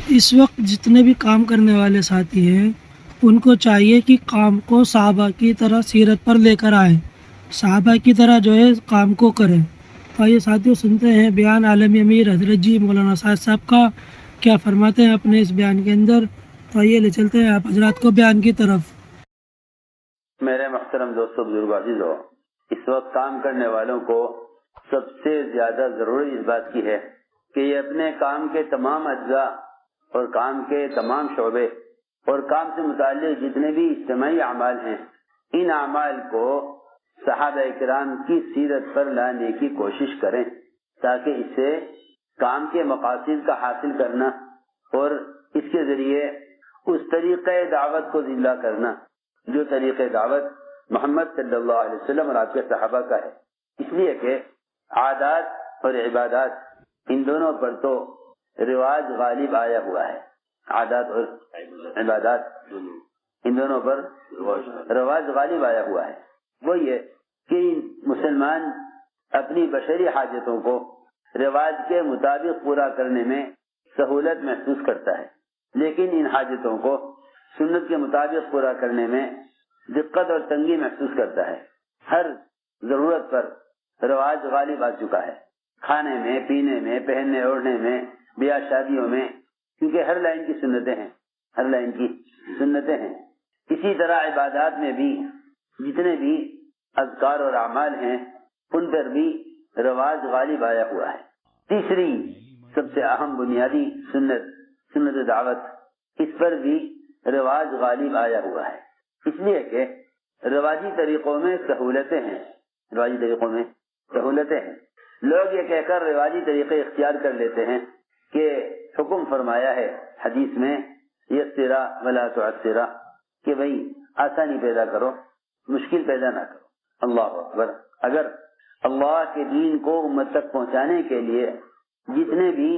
اس وقت جتنے بھی کام کرنے والے ساتھی ہیں ان کو چاہیے کہ کام کو صحابہ کی طرح سیرت پر لے کر آئیں، صحابہ کی طرح جو ہے کام کو کریں۔ تو آئیے ساتھیوں سنتے ہیں بیان عالمی امیر حضرت جی مولانا سعد صاحب کا، کیا فرماتے ہیں اپنے اس بیان کے اندر۔ تو آئیے لے چلتے ہیں آپ حضرات کو بیان کی طرف۔ میرے محترم دوستو، بزرگ عزیزو، اس وقت کام کرنے والوں کو سب سے زیادہ ضروری اس بات کی ہے کہ یہ اپنے کام کے تمام اجزاء اور کام کے تمام شعبے اور کام سے متعلق جتنے بھی اجتماعی اعمال ہیں، ان اعمال کو صحابہ کرام کی سیرت پر لانے کی کوشش کریں، تاکہ اس سے کام کے مقاصد کا حاصل کرنا اور اس کے ذریعے اس طریقہ دعوت کو زندہ کرنا جو طریقہ دعوت محمد صلی اللہ علیہ وسلم اور آپ کے صحابہ کا ہے۔ اس لیے کہ عادات اور عبادات ان دونوں پر تو رواج غالب آیا ہوا ہے، عادات اور عبادات ان دونوں پر رواج غالب آیا ہوا ہے۔ وہ یہ کہ مسلمان اپنی بشری حاجتوں کو رواج کے مطابق پورا کرنے میں سہولت محسوس کرتا ہے، لیکن ان حاجتوں کو سنت کے مطابق پورا کرنے میں دقت اور تنگی محسوس کرتا ہے۔ ہر ضرورت پر رواج غالب آ چکا ہے، کھانے میں، پینے میں، پہننے اوڑھنے میں، بیاہ شادیوں میں، کیونکہ ہر لائن کی سنتیں ہیں، ہر لائن کی سنتیں ہیں۔ اسی طرح عبادات میں بھی جتنے بھی اذکار اور اعمال ہیں ان پر بھی رواج غالب آیا ہوا ہے۔ تیسری سب سے اہم بنیادی سنت دعوت، اس پر بھی رواج غالب آیا ہوا ہے، اس لیے کہ رواجی طریقوں میں سہولتیں ہیں، رواجی طریقوں میں سہولتیں ہیں۔ لوگ یہ کہہ کر رواجی طریقے اختیار کر لیتے ہیں کہ حکم فرمایا ہے حدیث میں یسرا ولا تعسرا، کہ بھئی آسانی پیدا کرو، مشکل پیدا نہ کرو۔ اللہ اکبر! اگر اللہ کے دین کو امت تک پہنچانے کے لیے جتنے بھی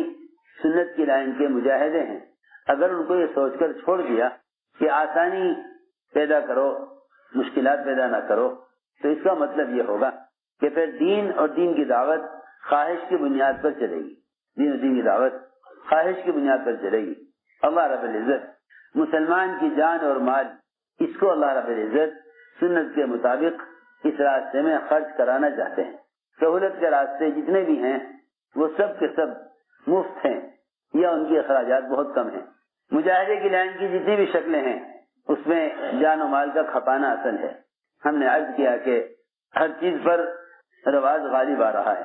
سنت کی لائن کے مجاہدے ہیں، اگر ان کو یہ سوچ کر چھوڑ دیا کہ آسانی پیدا کرو، مشکلات پیدا نہ کرو، تو اس کا مطلب یہ ہوگا کہ پھر دین اور دین کی دعوت خواہش کی بنیاد پر چلے گی، دین اور دین کی دعوت خواہش کی بنیاد پر چلے گی۔ اللہ رب العزت مسلمان کی جان اور مال، اس کو اللہ رب العزت سنت کے مطابق اس راستے میں خرچ کرانا چاہتے ہیں۔ سہولت کے راستے جتنے بھی ہیں وہ سب کے سب مفت ہیں یا ان کے اخراجات بہت کم ہیں۔ مجاہدے کی لائن کی جتنی بھی شکلیں ہیں اس میں جان و مال کا کھپانا اصل ہے۔ ہم نے عرض کیا کہ ہر چیز پر رواج غالب آ رہا ہے،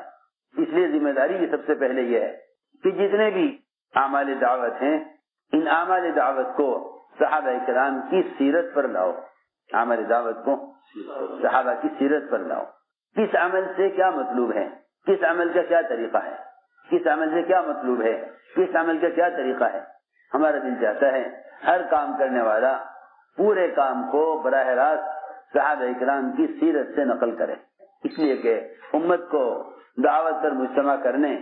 اس لیے ذمہ داری کی سب سے پہلے یہ ہے کہ جتنے بھی اعمال دعوت ہیں ان اعمال دعوت کو صحابہ کرام کی سیرت پر لاؤ، اعمال دعوت کو صحابہ کی سیرت پر لاؤ۔ کس عمل سے کیا مطلوب ہے، کس عمل کا کیا طریقہ ہے، کس عمل سے کیا مطلوب ہے، کس عمل کا کیا طریقہ ہے۔ ہمارا دل چاہتا ہے ہر کام کرنے والا پورے کام کو براہ راست صحابہ کرام کی سیرت سے نقل کرے، اس لیے کہ امت کو دعوت پر مجتمع کرنے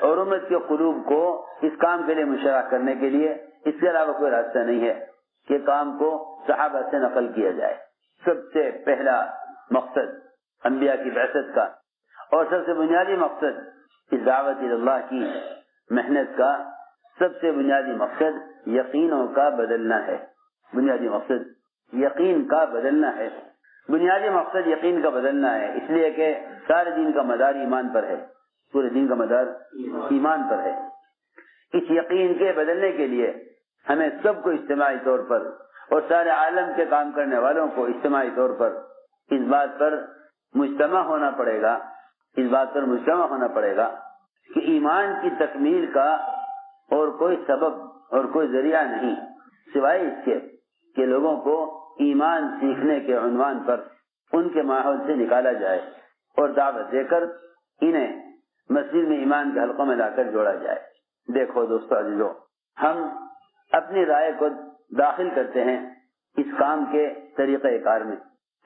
اور امت کے قلوب کو اس کام کے لیے مشرح کرنے کے لیے اس کے علاوہ کوئی راستہ نہیں ہے کہ کام کو صحابہ سے نقل کیا جائے۔ سب سے پہلا مقصد انبیاء کی بعثت کا اور سب سے بنیادی مقصد اس دعوت اللہ کی محنت کا سب سے بنیادی مقصد یقینوں کا بدلنا ہے۔ بنیادی مقصد یقین کا بدلنا ہے، بنیادی مقصد یقین کا بدلنا ہے، اس لیے کہ سارے دین کا مدار ایمان پر ہے، پورے دین کا مدار ایمان پر ہے۔ اس یقین کے بدلنے کے لیے ہمیں سب کو اجتماعی طور پر اور سارے عالم کے کام کرنے والوں کو اجتماعی طور پر اس بات پر مجتمع ہونا پڑے گا، اس بات پر مجتمع ہونا پڑے گا کہ ایمان کی تکمیل کا اور کوئی سبب اور کوئی ذریعہ نہیں سوائے اس کے کہ لوگوں کو ایمان سیکھنے کے عنوان پر ان کے ماحول سے نکالا جائے اور دعوت دے کر انہیں مسجد میں ایمان کے حلقوں میں لا کر جوڑا جائے۔ دیکھو دوستو عزیزو، ہم اپنی رائے کو داخل کرتے ہیں اس کام کے طریقہ کار میں،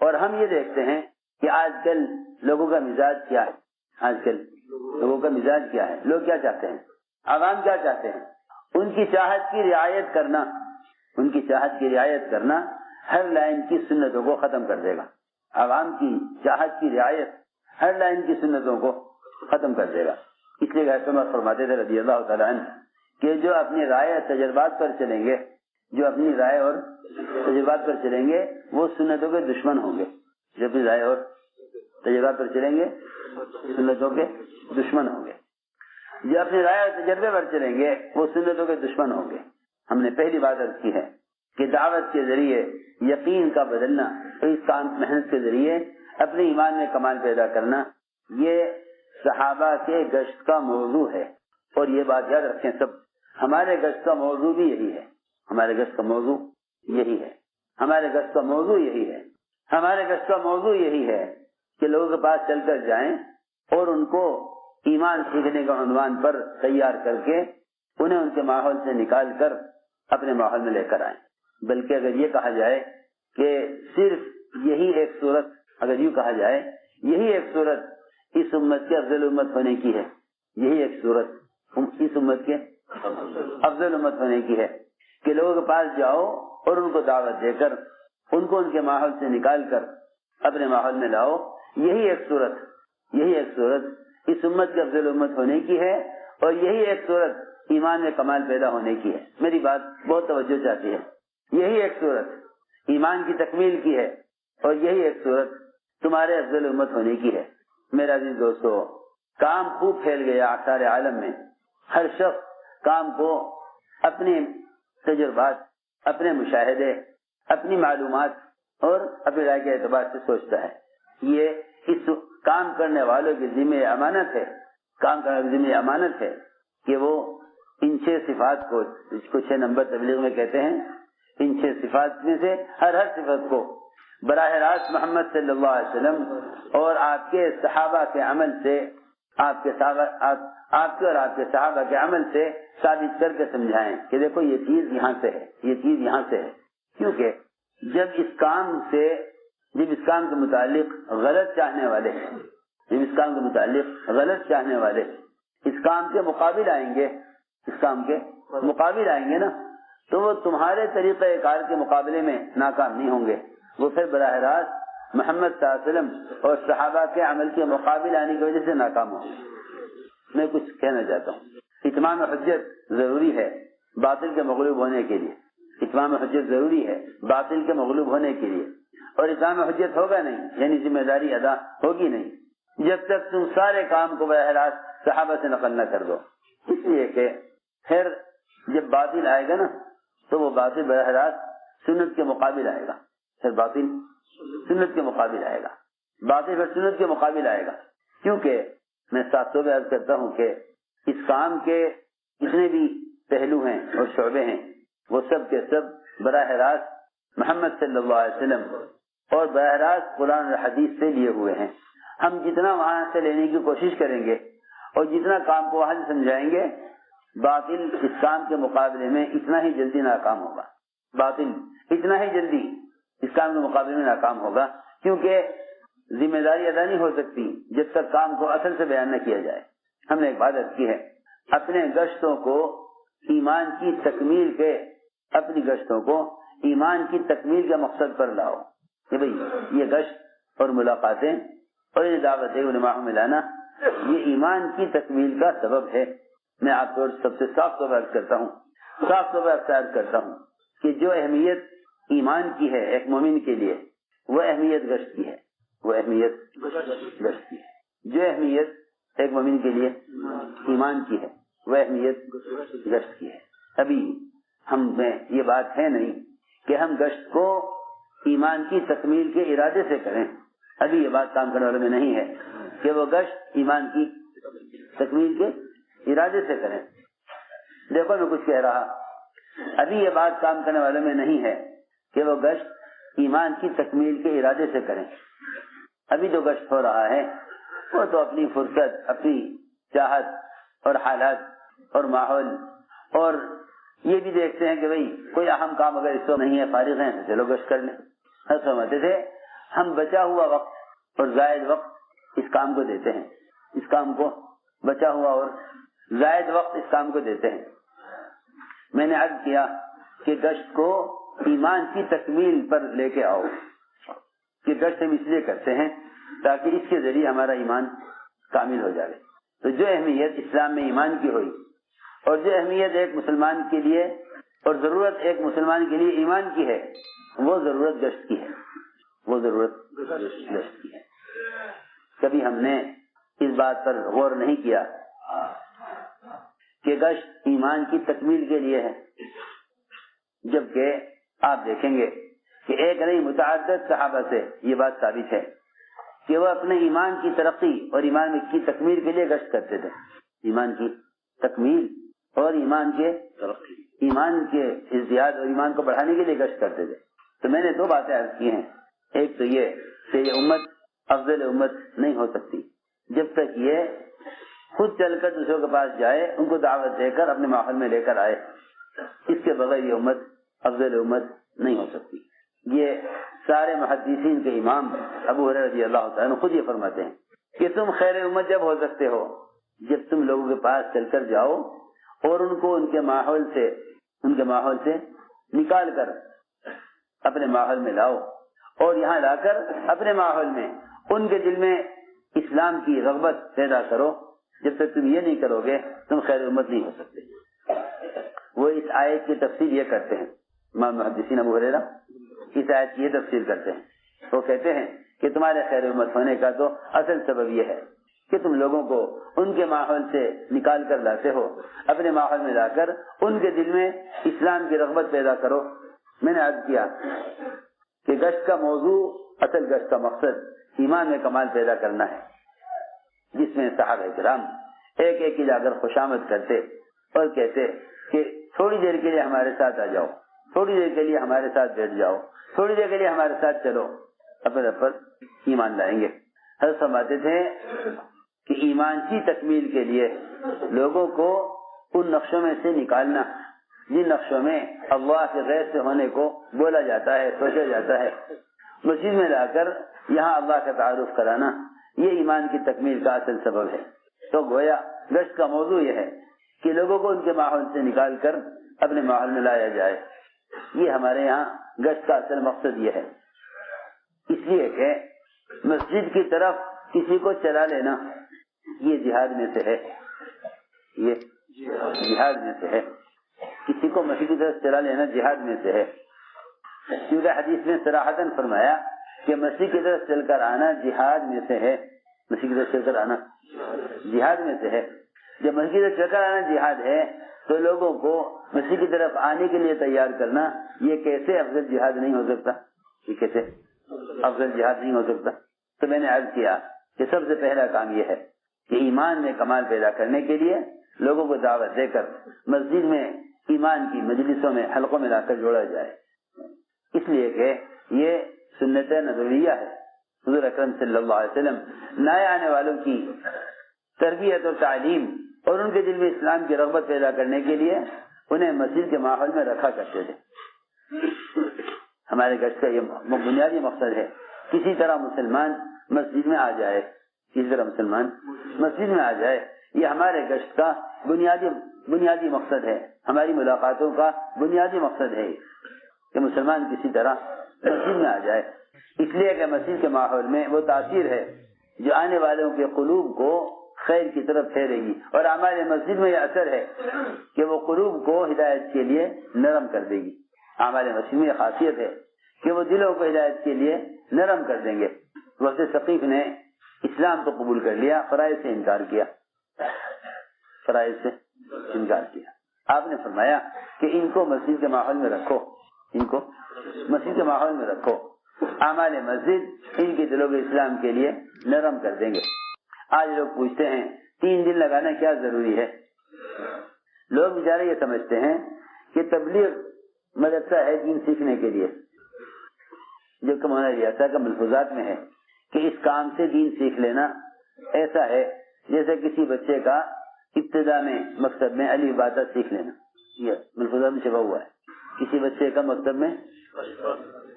اور ہم یہ دیکھتے ہیں کہ آج کل لوگوں کا مزاج کیا ہے، آج کل لوگوں کا مزاج کیا ہے، لوگ کیا چاہتے ہیں، عوام کیا چاہتے ہیں۔ ان کی چاہت کی رعایت کرنا، ان کی چاہت کی رعایت کرنا ہر لائن کی سنتوں کو ختم کر دے گا۔ عوام کی چاہت کی رعایت ہر لائن کی سنتوں کو ختم کر دے گا۔ اس لیے عمر فرماتے تھے رضی اللہ تعالیٰ عنہ کہ جو اپنی رائے اور تجربات پر چلیں گے، جو اپنی رائے اور تجربات پر چلیں گے وہ سنتوں کے دشمن ہوں گے. جو اپنی رائے اور تجربات پر چلیں گے سنتوں کے دشمن ہوں گے. جو اپنی رائے اور تجربے پر چلیں گے وہ سنتوں کے دشمن ہوں گے. ہم نے پہلی بات عرض کی ہے کہ دعوت کے ذریعے یقین کا بدلنا، اس کام محنت کے ذریعے اپنے ایمان میں کمال پیدا کرنا، یہ صحابہ کے گشت کا موضوع ہے. اور یہ بات یاد رکھیں سب، ہمارے گشت کا موضوع بھی یہی ہے. ہمارے گشت کا موضوع یہی ہے. ہمارے گشت کا موضوع یہی ہے. ہمارے گشت کا موضوع یہی ہے کہ لوگوں کے پاس چل کر جائیں اور ان کو ایمان سیکھنے کا عنوان پر تیار کر کے انہیں ان کے ماحول سے نکال کر اپنے ماحول میں لے کر آئیں. بلکہ اگر یہ کہا جائے کہ صرف یہی ایک صورت، اگر یوں کہا جائے یہی ایک صورت اس امت کے افضل امت ہونے کی ہے، یہی ایک صورت اس امت کے افضل امت ہونے کی ہے کہ لوگوں کے پاس جاؤ اور ان کو دعوت دے کر ان کو ان کے ماحول سے نکال کر اپنے ماحول میں لاؤ، یہی ایک صورت اس امت کے افضل امت ہونے کی ہے. اور یہی ایک صورت ایمان میں کمال پیدا ہونے کی ہے. میری بات بہت توجہ چاہتی ہے. یہی ایک صورت ایمان کی تکمیل کی ہے اور یہی ایک صورت تمہارے افضل امت ہونے کی ہے. میرا عزیز دوستو، کام خوب پھیل گیا سارے عالم میں. ہر شخص کام کو اپنے تجربات، اپنے مشاہدے، اپنی معلومات اور اپنی رائے کے اعتبار سے سوچتا ہے. یہ اس کام کرنے والوں کی ذمہ امانت ہے، کام کرنے کی ذمہ امانت ہے کہ وہ ان 6 صفات کو، جس کو 6 نمبر تبلیغ میں کہتے ہیں، ان 6 صفات میں سے ہر صفت کو براہ راست محمد صلی اللہ علیہ وسلم اور آپ کے صحابہ کے عمل سے، آپ کے اور آپ کے صحابہ کے عمل سے ثابت کر کے سمجھائیں کہ دیکھو یہ چیز یہاں سے ہے، یہ چیز یہاں سے ہے. کیونکہ جب اس کام کے متعلق غلط چاہنے والے، اس کام کے مقابل آئیں گے، نا، تو وہ تمہارے طریقہ کار کے مقابلے میں ناکام نہیں ہوں گے. وہ پھر براہ راست محمد صلی اللہ علیہ وسلم اور صحابہ کے عمل کے مقابل آنے کی وجہ سے ناکام ہوں گے. میں کچھ کہنا چاہتا ہوں. اتمام حجت ضروری ہے باطل کے مغلوب ہونے کے لیے. اتمام حجت ضروری ہے باطل کے مغلوب ہونے کے لیے. اور اتمام حجت ہوگا نہیں، یعنی ذمہ داری ادا ہوگی نہیں، جب تک تم سارے کام کو براہ راست صحابہ سے نقل نہ کر دو. اس لیے کہ پھر جب باطل آئے گا نا تو وہ باطل براہ راست سنت کے مقابل آئے گا. پھر باطل سنت کے مقابل آئے گا، باطل پھر سنت کے مقابل آئے گا. کیونکہ میں ساتھوں میں عرض کرتا ہوں کہ اس کام کے جتنے بھی پہلو ہیں اور شعبے ہیں وہ سب کے سب براہ راست محمد صلی اللہ علیہ وسلم اور براہ راست قرآن اور حدیث سے لیے ہوئے ہیں. ہم جتنا وہاں سے لینے کی کوشش کریں گے اور جتنا کام کو وہاں سے سمجھائیں گے، باطل اس کام کے مقابلے میں اتنا ہی جلدی ناکام ہوگا. باطل اتنا ہی جلدی اس کام کے مقابلے میں ناکام ہوگا، کیونکہ ذمہ داری ادا نہیں ہو سکتی جب تک کام کو اصل سے بیان نہ کیا جائے. ہم نے ایک بات عرض کی ہے، اپنے گشتوں کو ایمان کی تکمیل کے مقصد پر لاؤ کہ بھئی یہ گشت اور ملاقاتیں اور یہ دعوت علماء میں لانا یہ ایمان کی تکمیل کا سبب ہے. میں آپ کو سب سے صاف طور پر عرض کرتا ہوں کہ جو اہمیت ایمان کی ہے ایک مومن کے لیے، وہ اہمیت گشت کی ہے. جو اہمیت ایک مومن کے لیے ایمان کی ہے وہ اہمیت گشت کی ہے. ابھی ہم میں یہ بات ہے نہیں کہ ہم گشت کو ایمان کی تکمیل کے ارادے سے کریں. ابھی یہ بات کام کرنے والوں میں نہیں ہے کہ وہ گشت ایمان کی تکمیل کے ارادے سے کریں. دیکھو میں کچھ کہہ رہا، ابھی یہ بات کام کرنے والوں میں نہیں ہے کہ وہ گشت ایمان کی تکمیل کے ارادے سے کریں. ابھی جو گشت ہو رہا ہے وہ تو اپنی فرصت، اپنی چاہت اور حالات اور ماحول، اور یہ بھی دیکھتے ہیں کہ بھئی کوئی اہم کام اگر اس وقت نہیں ہے، فارغ ہیں تو چلو گشت کر لیں. ہر سمجھتے تھے ہم بچا ہوا وقت اور زائد وقت اس کام کو دیتے ہیں، اس کام کو بچا ہوا اور زائد وقت اس کام کو دیتے ہیں. میں نے عرض کیا کہ گشت کو ایمان کی تکمیل پر لے کے آؤ، کہ گشت ہم اس لیے کرتے ہیں تاکہ اس کے ذریعے ہمارا ایمان کامل ہو جائے. تو جو اہمیت اسلام میں ایمان کی ہوئی اور جو اہمیت ایک مسلمان کے لیے اور ضرورت ایک مسلمان کے لیے ایمان کی ہے، وہ ضرورت گشت کی ہے، وہ ضرورت گشت کی ہے۔ کبھی ہم نے اس بات پر غور نہیں کیا کہ گشت ایمان کی تکمیل کے لیے ہے، جبکہ آپ دیکھیں گے کہ ایک نہیں متعدد صحابہ سے یہ بات ثابت ہے کہ وہ اپنے ایمان کی ترقی اور ایمان کی تکمیل کے لیے گشت کرتے تھے، ایمان کی تکمیل اور ایمان کے ازدیاد اور ایمان کو بڑھانے کے لیے گشت کرتے تھے۔ تو میں نے دو باتیں عرض کی ہیں، ایک تو یہ کہ یہ امت افضل امت نہیں ہو سکتی جب تک یہ خود چل کر دوسروں کے پاس جائے، ان کو دعوت دے کر اپنے ماحول میں لے کر آئے، اس کے بغیر یہ امت افضل امت نہیں ہو سکتی۔ یہ سارے محدثین کے امام ابو ہریرہ رضی اللہ تعالیٰ عنہ خود یہ فرماتے ہیں کہ تم خیر امت جب ہو سکتے ہو جب تم لوگوں کے پاس چل کر جاؤ اور ان کو ان کے ماحول سے نکال کر اپنے ماحول میں لاؤ، اور یہاں لا کر اپنے ماحول میں ان کے دل میں اسلام کی رغبت پیدا کرو۔ جب تک تم یہ نہیں کرو گے تم خیر امت نہیں ہو سکتے۔ وہ اس آیت کی تفسیر یہ کرتے ہیں، امام محدثین ابو ہریرہ اس آیت کی یہ تفسیر کرتے ہیں، وہ کہتے ہیں کہ تمہارے خیر امت ہونے کا تو اصل سبب یہ ہے کہ تم لوگوں کو ان کے ماحول سے نکال کر لاتے ہو، اپنے ماحول میں لا کر ان کے دل میں اسلام کی رغبت پیدا کرو۔ میں نے عرض کیا کہ گشت کا موضوع، اصل گشت کا مقصد ایمان میں کمال پیدا کرنا ہے، جس میں صحابہ کرام ایک ایک کی جا کر خوشامد کرتے اور کہتے کہ تھوڑی دیر کے لیے ہمارے ساتھ آ جاؤ، تھوڑی دیر کے لیے ہمارے ساتھ بیٹھ جاؤ، تھوڑی دیر کے لیے ہمارے ساتھ چلو، اپنے پر ایمان لائیں گے۔ حضرت فرماتے تھے کہ ایمان کی تکمیل کے لیے لوگوں کو ان نقشوں میں سے نکالنا جن نقشوں میں اللہ کے غیر سے ہونے کو بولا جاتا ہے، سوچا جاتا ہے، مسجد میں لا کر یہاں اللہ کا تعارف کرانا، یہ ایمان کی تکمیل کا اصل سبب ہے۔ تو گویا گشت کا موضوع یہ ہے کہ لوگوں کو ان کے ماحول سے نکال کر اپنے ماحول میں لایا جائے۔ یہ ہمارے یہاں گشت کا اصل مقصد یہ ہے، اس لیے کہ مسجد کی طرف کسی کو چلا لینا یہ جہاد میں سے ہے، یہ جہاد میں سے ہے، کسی کو مسجد کی طرف چلا لینا جہاد میں سے ہے، کیونکہ حدیث میں صراحتاً فرمایا کہ مسجد کی طرف چل کر آنا جہاد میں سے ہے، مسجد کی طرف چل کر آنا جہاد میں سے ہے۔ جب مسجد کی طرف چل کر آنا جہاد ہے تو لوگوں کو مسجد کی طرف آنے کے لیے تیار کرنا یہ کیسے افضل جہاد نہیں ہو سکتا، یہ کیسے افضل جہاد نہیں ہو سکتا؟ تو میں نے عرض کیا کہ سب سے پہلا کام یہ ہے کہ ایمان میں کمال پیدا کرنے کے لیے لوگوں کو دعوت دے کر مسجد میں ایمان کی مجلسوں میں حلقوں میں لا کر جوڑا جائے، اس لیے کہ یہ سنت نبویہ ہے۔ حضور اکرم صلی اللہ علیہ وسلم نئے آنے والوں کی تربیت اور تعلیم اور ان کے دل میں اسلام کی رغبت پیدا کرنے کے لیے انہیں مسجد کے ماحول میں رکھا کرتے تھے۔ ہمارے گشت کا یہ بنیادی مقصد ہے، کسی طرح مسلمان مسجد میں آ جائے، کسی طرح مسلمان مسجد میں آ جائے، یہ ہمارے گشت کا بنیادی مقصد ہے، ہماری ملاقاتوں کا بنیادی مقصد ہے کہ مسلمان کسی طرح مسجد میں آ جائے، اس لیے کہ مسجد کے ماحول میں وہ تاثیر ہے جو آنے والوں کے قلوب کو خیر کی طرف پھیرے گی، اور ہمارے مسجد میں یہ اثر ہے کہ وہ قلوب کو ہدایت کے لیے نرم کر دے گی۔ ہمارے مسجد میں یہ خاصیت ہے کہ وہ دلوں کو ہدایت کے لیے نرم کر دیں گے۔ وقت ثقیف نے اسلام کو قبول کر لیا، فرائض سے انکار کیا، فرائض سے انکار کیا۔ آپ نے فرمایا کہ ان کو مسجد کے ماحول میں رکھو، ان کو مسجد کے ماحول میں رکھو، اعمال مسجد ان کے دلوں کو اسلام کے لیے نرم کر دیں گے۔ آج لوگ پوچھتے ہیں 3 دن لگانا کیا ضروری ہے؟ لوگ بیچارے یہ سمجھتے ہیں کہ تبلیغ مدرسہ ہے دین سیکھنے کے لیے، جبکہ مولانا ریاض کا ملفوظات میں ہے کہ اس کام سے دین سیکھ لینا ایسا ہے جیسے کسی بچے کا ابتدا میں مکتب میں الف با تا سیکھ لینا، یہ ملفوظات میں چھپا ہوا ہے، کسی بچے کا مکتب میں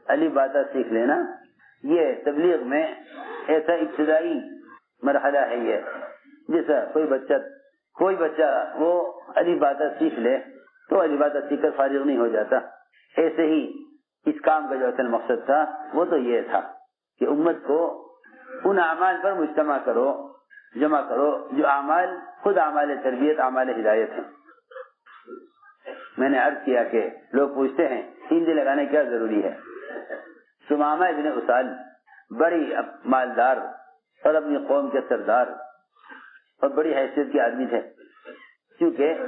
الف با تا سیکھ لینا، یہ تبلیغ میں ایسا ابتدائی مرحلہ ہے۔ یہ جیسا کوئی بچہ وہ الف با تا سیکھ لے تو الف با تا سیکھ کر فارغ نہیں ہو جاتا، ایسے ہی اس کام کا جو اصل مقصد تھا وہ تو یہ تھا کہ امت کو ان اعمال پر مجتمع کرو، جمع کرو جو اعمال خود اعمال تربیت، اعمال ہدایت ہیں۔ میں نے عرض کیا کہ لوگ پوچھتے ہیں ہندی لگانے کیا ضروری ہے. ثمامہ ابن اسال بڑی مالدار اور اپنی قوم کے سردار اور بڑی حیثیت کے آدمی تھے، کیونکہ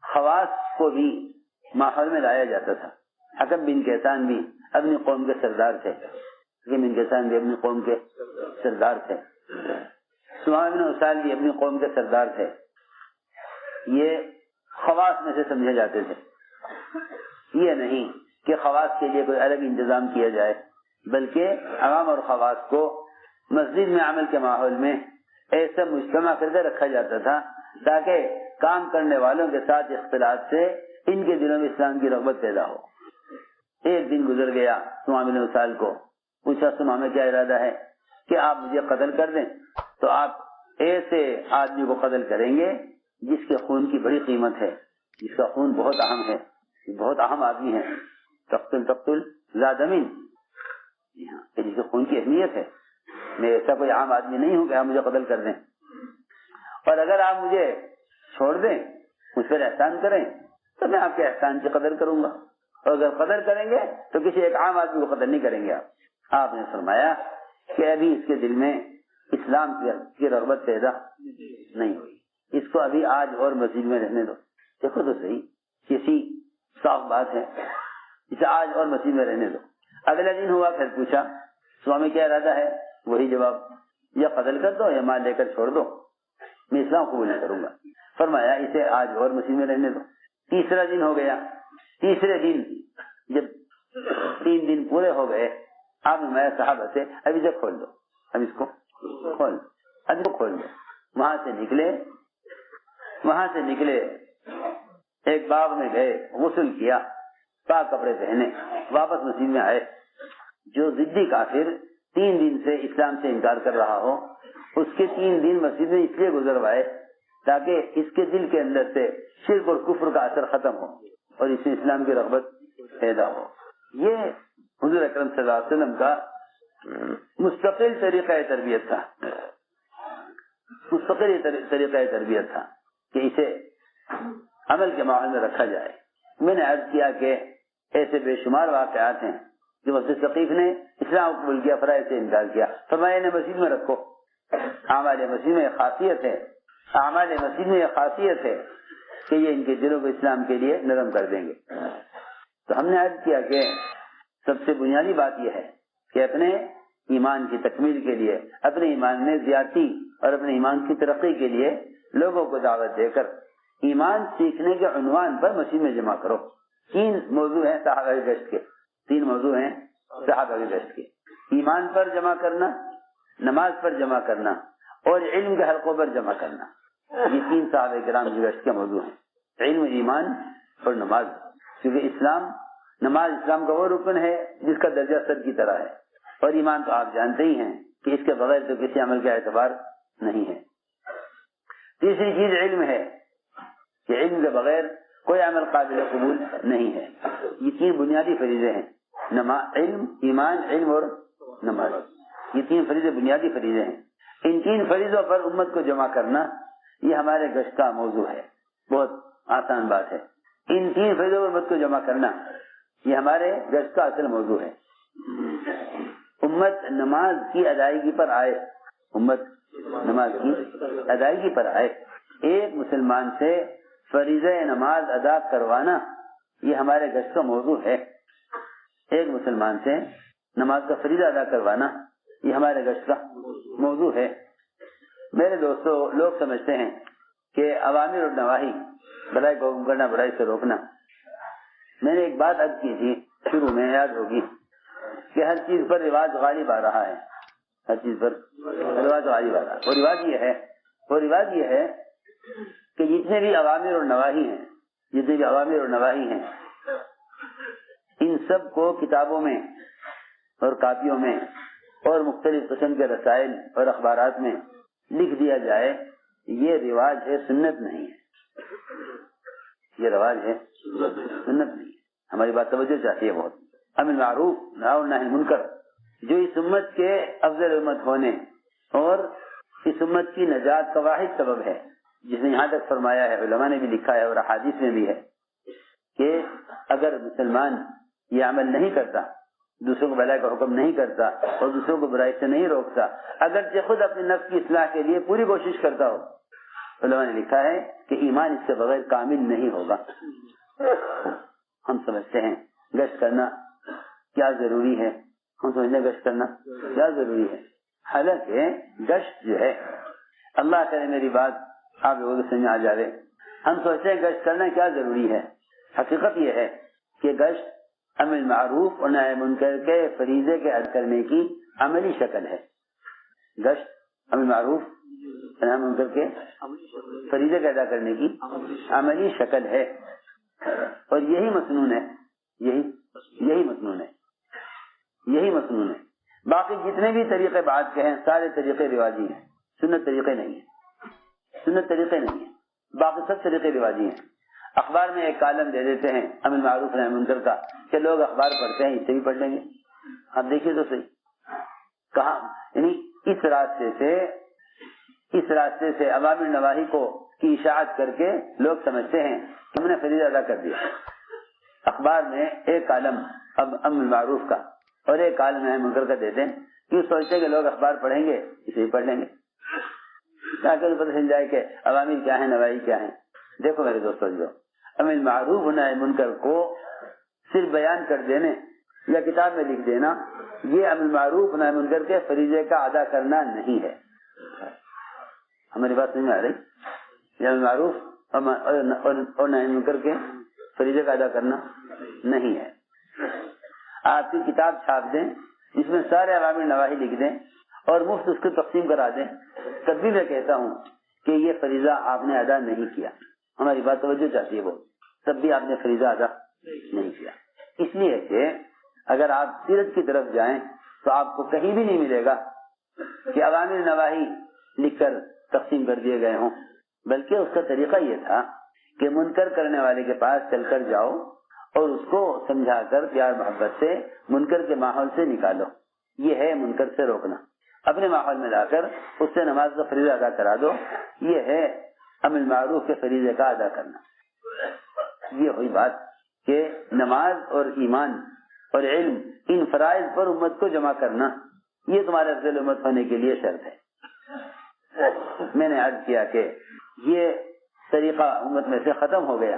خواص کو بھی ماحول میں لایا جاتا تھا. حکم بن کیسان بھی اپنی قوم کے سردار تھے، حکم بن کیسان بھی اپنی قوم کے سردار تھے، ثمامہ بن اسال بھی اپنی قوم کے سردار تھے. یہ خواص میں سے سمجھے جاتے تھے. یہ نہیں کہ خواص کے لیے کوئی الگ انتظام کیا جائے، بلکہ عوام اور خواص کو مسجد میں عمل کے ماحول میں ایسا مجتمع کر کے رکھا جاتا تھا تاکہ کام کرنے والوں کے ساتھ اختلاط سے ان کے دلوں میں اسلام کی رغبت پیدا ہو. ایک دن گزر گیا، ثمامہ بن اسال کو پوچھا ثمامہ کیا ارادہ ہے کہ آپ مجھے قتل کر دیں؟ تو آپ ایسے آدمی کو قتل کریں گے جس کے خون کی بڑی قیمت ہے، جس کا خون بہت اہم ہے، بہت اہم آدمی ہے. تقتل ذا دمین، جس کے خون کی اہمیت ہے. میں ایسا کوئی عام آدمی نہیں ہوں کہ آپ مجھے قتل کر دیں، اور اگر آپ مجھے چھوڑ دیں، مجھ پر احسان کریں تو میں آپ کے احسان کی قدر کروں گا، اور اگر قدر کریں گے تو کسی ایک عام آدمی کو قدر نہیں کریں گے. آپ نے فرمایا کہ ابھی اس کے دل میں اسلام کی رغبت پیدا نہیں ہوئی، اس کو ابھی آج اور مسجد میں رہنے دو. دیکھو تو صحیح، کسی صاف بات ہے، اسے آج اور مسجد میں رہنے دو. اگلا دن ہوا، پھر پوچھا سوامی کیا ارادہ ہے؟ وہی جواب، یا قتل کر دو یا مال لے کر چھوڑ دو، میں اسلام قبول نہیں کروں گا. فرمایا اسے آج اور مسجد میں رہنے دو. تیسرا دن ہو گیا. تیسرے دن جب 3 دن پورے ہو گئے، آپ نے صحابہ سے اب اسے کھول دو، اب اس کو کھول دو، اب اس کو کھول دو. وہاں سے نکلے ایک باغ میں گئے، غسل کیا، پاک کپڑے پہنے، واپس مسجد میں آئے. جو ضدی کافر 3 دن سے اسلام سے انکار کر رہا ہو، اس کے 3 دن مسجد میں اس لیے گزروائے تاکہ اس کے دل کے اندر سے شرک اور کفر کا اثر ختم ہو اور اس سے اسلام کی رغبت پیدا ہو. یہ حضور اکرم صلی اللہ علیہ وسلم کا مستقل طریقہ تربیت تھا، کہ اسے عمل کے ماحول میں رکھا جائے. میں نے عرض کیا کہ ایسے بے شمار واقعات ہیں جو مسجد ثقیف نے اسلام قبول کیا، فرائض سے انکار کیا. فرمایا انہیں مسجد میں رکھو. اعمال مسجد میں یہ خاصیت ہے کہ یہ ان کے دلوں کو اسلام کے لیے نرم کر دیں گے. تو ہم نے عرض کیا کہ سب سے بنیادی بات یہ ہے کہ اپنے ایمان کی تکمیل کے لیے، اپنے ایمان میں زیادتی اور اپنے ایمان کی ترقی کے لیے لوگوں کو دعوت دے کر ایمان سیکھنے کے عنوان پر مسجد میں جمع کرو. 3 موضوع ہیں صحابہ کی گشت کے، 3 موضوع ہیں صحابہ کی گشت کے: ایمان پر جمع کرنا، نماز پر جمع کرنا اور علم کے حلقوں پر جمع کرنا. یہ 3 صحابہ کرام کی گشت کے موضوع ہیں: علم، ایمان اور نماز. کیونکہ نماز اسلام کا وہ رکن ہے جس کا درجہ سر کی طرح ہے، اور ایمان تو آپ جانتے ہی ہیں کہ اس کے بغیر تو کسی عمل کا اعتبار نہیں ہے. تیسری چیز علم ہے کہ علم کے بغیر کوئی عمل قابل قبول نہیں ہے. یہ 3 بنیادی فریضے ہیں: علم، ایمان، علم اور نماز. یہ 3 فریضے بنیادی فریضے ہیں. ان 3 فریضوں پر امت کو جمع کرنا یہ ہمارے گشت کا موضوع ہے. بہت آسان بات ہے. ان 3 فریضوں پر امت کو جمع کرنا یہ ہمارے گشت کا اصل موضوع ہے. امت نماز کی ادائیگی پر آئے، ایک مسلمان سے فریضہ نماز ادا کروانا یہ ہمارے گشت کا موضوع ہے. ایک مسلمان سے نماز کا فریضہ ادا کروانا یہ ہمارے گشت کا موضوع ہے. میرے دوستو، لوگ سمجھتے ہیں کہ اوامر اور نواہی، بھلائی کو حکم کرنا، برائی سے روکنا. میں نے ایک بات عرض کی تھی شروع میں، یاد ہوگی، کہ ہر چیز پر رواج غالب آ رہا ہے. اور رواج یہ ہے کہ جتنے بھی اوامر اور نواہی ہیں ان سب کو کتابوں میں اور کاپیوں میں اور مختلف قسم کے رسائل اور اخبارات میں لکھ دیا جائے. یہ رواج ہے، سنت نہیں ہے. ہماری بات توجہ چاہتی ہے بہت. امر معروف نہی عن المنکر جو اس امت کے افضل امت ہونے اور اس امت کی نجات کا واحد سبب ہے، جس نے یہاں تک فرمایا ہے، علماء نے بھی لکھا ہے اور احادیث میں بھی ہے کہ اگر مسلمان یہ عمل نہیں کرتا، دوسروں کو بھلائی کا حکم نہیں کرتا اور دوسروں کو برائی سے نہیں روکتا، اگرچہ خود اپنے نفس کی اصلاح کے لیے پوری کوشش کرتا ہو، علماء نے لکھا ہے کہ ایمان اس سے بغیر کامل نہیں ہوگا۔ ہم سمجھتے ہیں گشت کرنا کیا ضروری ہے، ہم سمجھتے ہیں گشت کرنا کیا ضروری ہے، حالانکہ گشت جو ہے، اللہ کرے میری بات آپ لوگوں کو سمجھ آ جائے، ہم سوچتے ہیں گشت کرنا کیا ضروری ہے، حقیقت یہ ہے کہ گشت امر معروف اور نہی منکر کے فریضے کے ادا کرنے کی عملی شکل ہے۔ گشت امر معروف اور نہی منکر کے فریضے کے ادا کرنے کی عملی شکل ہے، اور یہی مسنون ہے، یہی مسنون ہے، یہی مسنون ہے۔ باقی جتنے بھی طریقے بات کے ہیں سارے طریقے رواجی ہیں، سنت طریقے نہیں ہیں، سنت طریقے نہیں ہیں، باقی سب طریقے رواجی ہیں۔ اخبار میں ایک کالم دے دیتے ہیں امر معروف نہی منکر کا کہ لوگ اخبار پڑھتے ہیں، اس سے بھی پڑھ لیں گے، آپ دیکھیے تو صحیح کہاں، یعنی اس راستے سے اوامر نواہی کو کی اشاعت کر کے لوگ سمجھتے ہیں کہ ہم نے فریضہ ادا کر دیا۔ اخبار میں ایک کالم اب امر معروف کا اور ایک کالم نہی منکر کا دیتے ہیں، کیوں سوچتے ہیں کہ لوگ اخبار پڑھیں گے اسے بھی پڑھ لیں گے تاکہ پتہ چل جائے کہ عوامل کیا ہیں، نواہی کیا ہیں۔ دیکھو میرے دوستو، جو امر معروف و نہی منکر کو صرف بیان کر دینے یا کتاب میں لکھ دینا، یہ امر معروف و نہی منکر کے فریضے کا ادا کرنا نہیں ہے۔ ہماری بات سمجھ میں آ رہی؟ یہ امر معروف اور نہی منکر کے فریضے کا ادا کرنا نہیں ہے۔ آپ کی کتاب چھاپ دیں جس میں سارے عوامر نواہی لکھ دیں اور مفت اس کو تقسیم کرا دیں، تب بھی میں کہتا ہوں کہ یہ فریضہ آپ نے ادا نہیں کیا۔ ہماری بات توجہ چاہتی ہے وہ، تب بھی آپ نے فریضہ ادا نہیں کیا، اس لیے کہ اگر آپ سیرت کی طرف جائیں تو آپ کو کہیں بھی نہیں ملے گا کہ عوامر نواہی لکھ کر تقسیم کر دیے گئے ہوں، بلکہ اس کا طریقہ یہ تھا کہ منکر کرنے والے کے پاس چل کر جاؤ اور اس کو سمجھا کر پیار محبت سے منکر کے ماحول سے نکالو۔ یہ ہے منکر سے روکنا، اپنے ماحول میں لا کر اس سے نماز کا فریضہ ادا کرا دو، یہ ہے امر معروف کے فریضے کا ادا کرنا۔ یہ ہوئی بات کہ نماز اور ایمان اور علم، ان فرائض پر امت کو جمع کرنا، یہ تمہارے افضل امت ہونے کے لیے شرط ہے۔ میں نے عرض کیا کہ یہ طریقہ امت میں سے ختم ہو گیا۔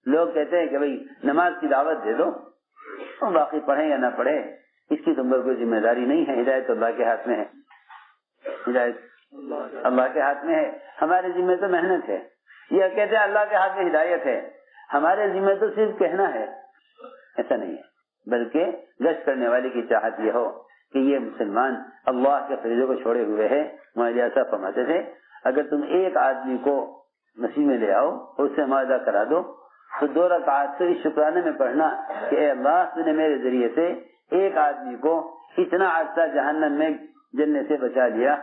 لوگ کہتے ہیں کہ بھئی نماز کی دعوت دے دو، اور باقی پڑھیں یا نہ پڑھیں اس کی تم پر کوئی ذمہ داری نہیں ہے، ہدایت اللہ کے ہاتھ میں ہے، ہدایت اللہ کے ہاتھ میں ہے، ہمارے ذمہ تو محنت ہے۔ یہ کہتے ہیں اللہ کے ہاتھ میں ہدایت ہے، ہمارے ذمہ تو صرف کہنا ہے، ایسا نہیں ہے، بلکہ گشت کرنے والے کی چاہت یہ ہو کہ یہ مسلمان اللہ کے فریضوں کو چھوڑے ہوئے ہے۔ مولانا صاحب فرماتے تھے اگر تم ایک آدمی کو مسیح میں لے آؤ اور اس سے معاہدہ کرا دو تو 2 رکعات سے اس شکرانے میں پڑھنا کہ اے اللہ تو نے میرے ذریعے سے ایک آدمی کو اتنا عرصہ جہنم میں جلنے سے بچا لیا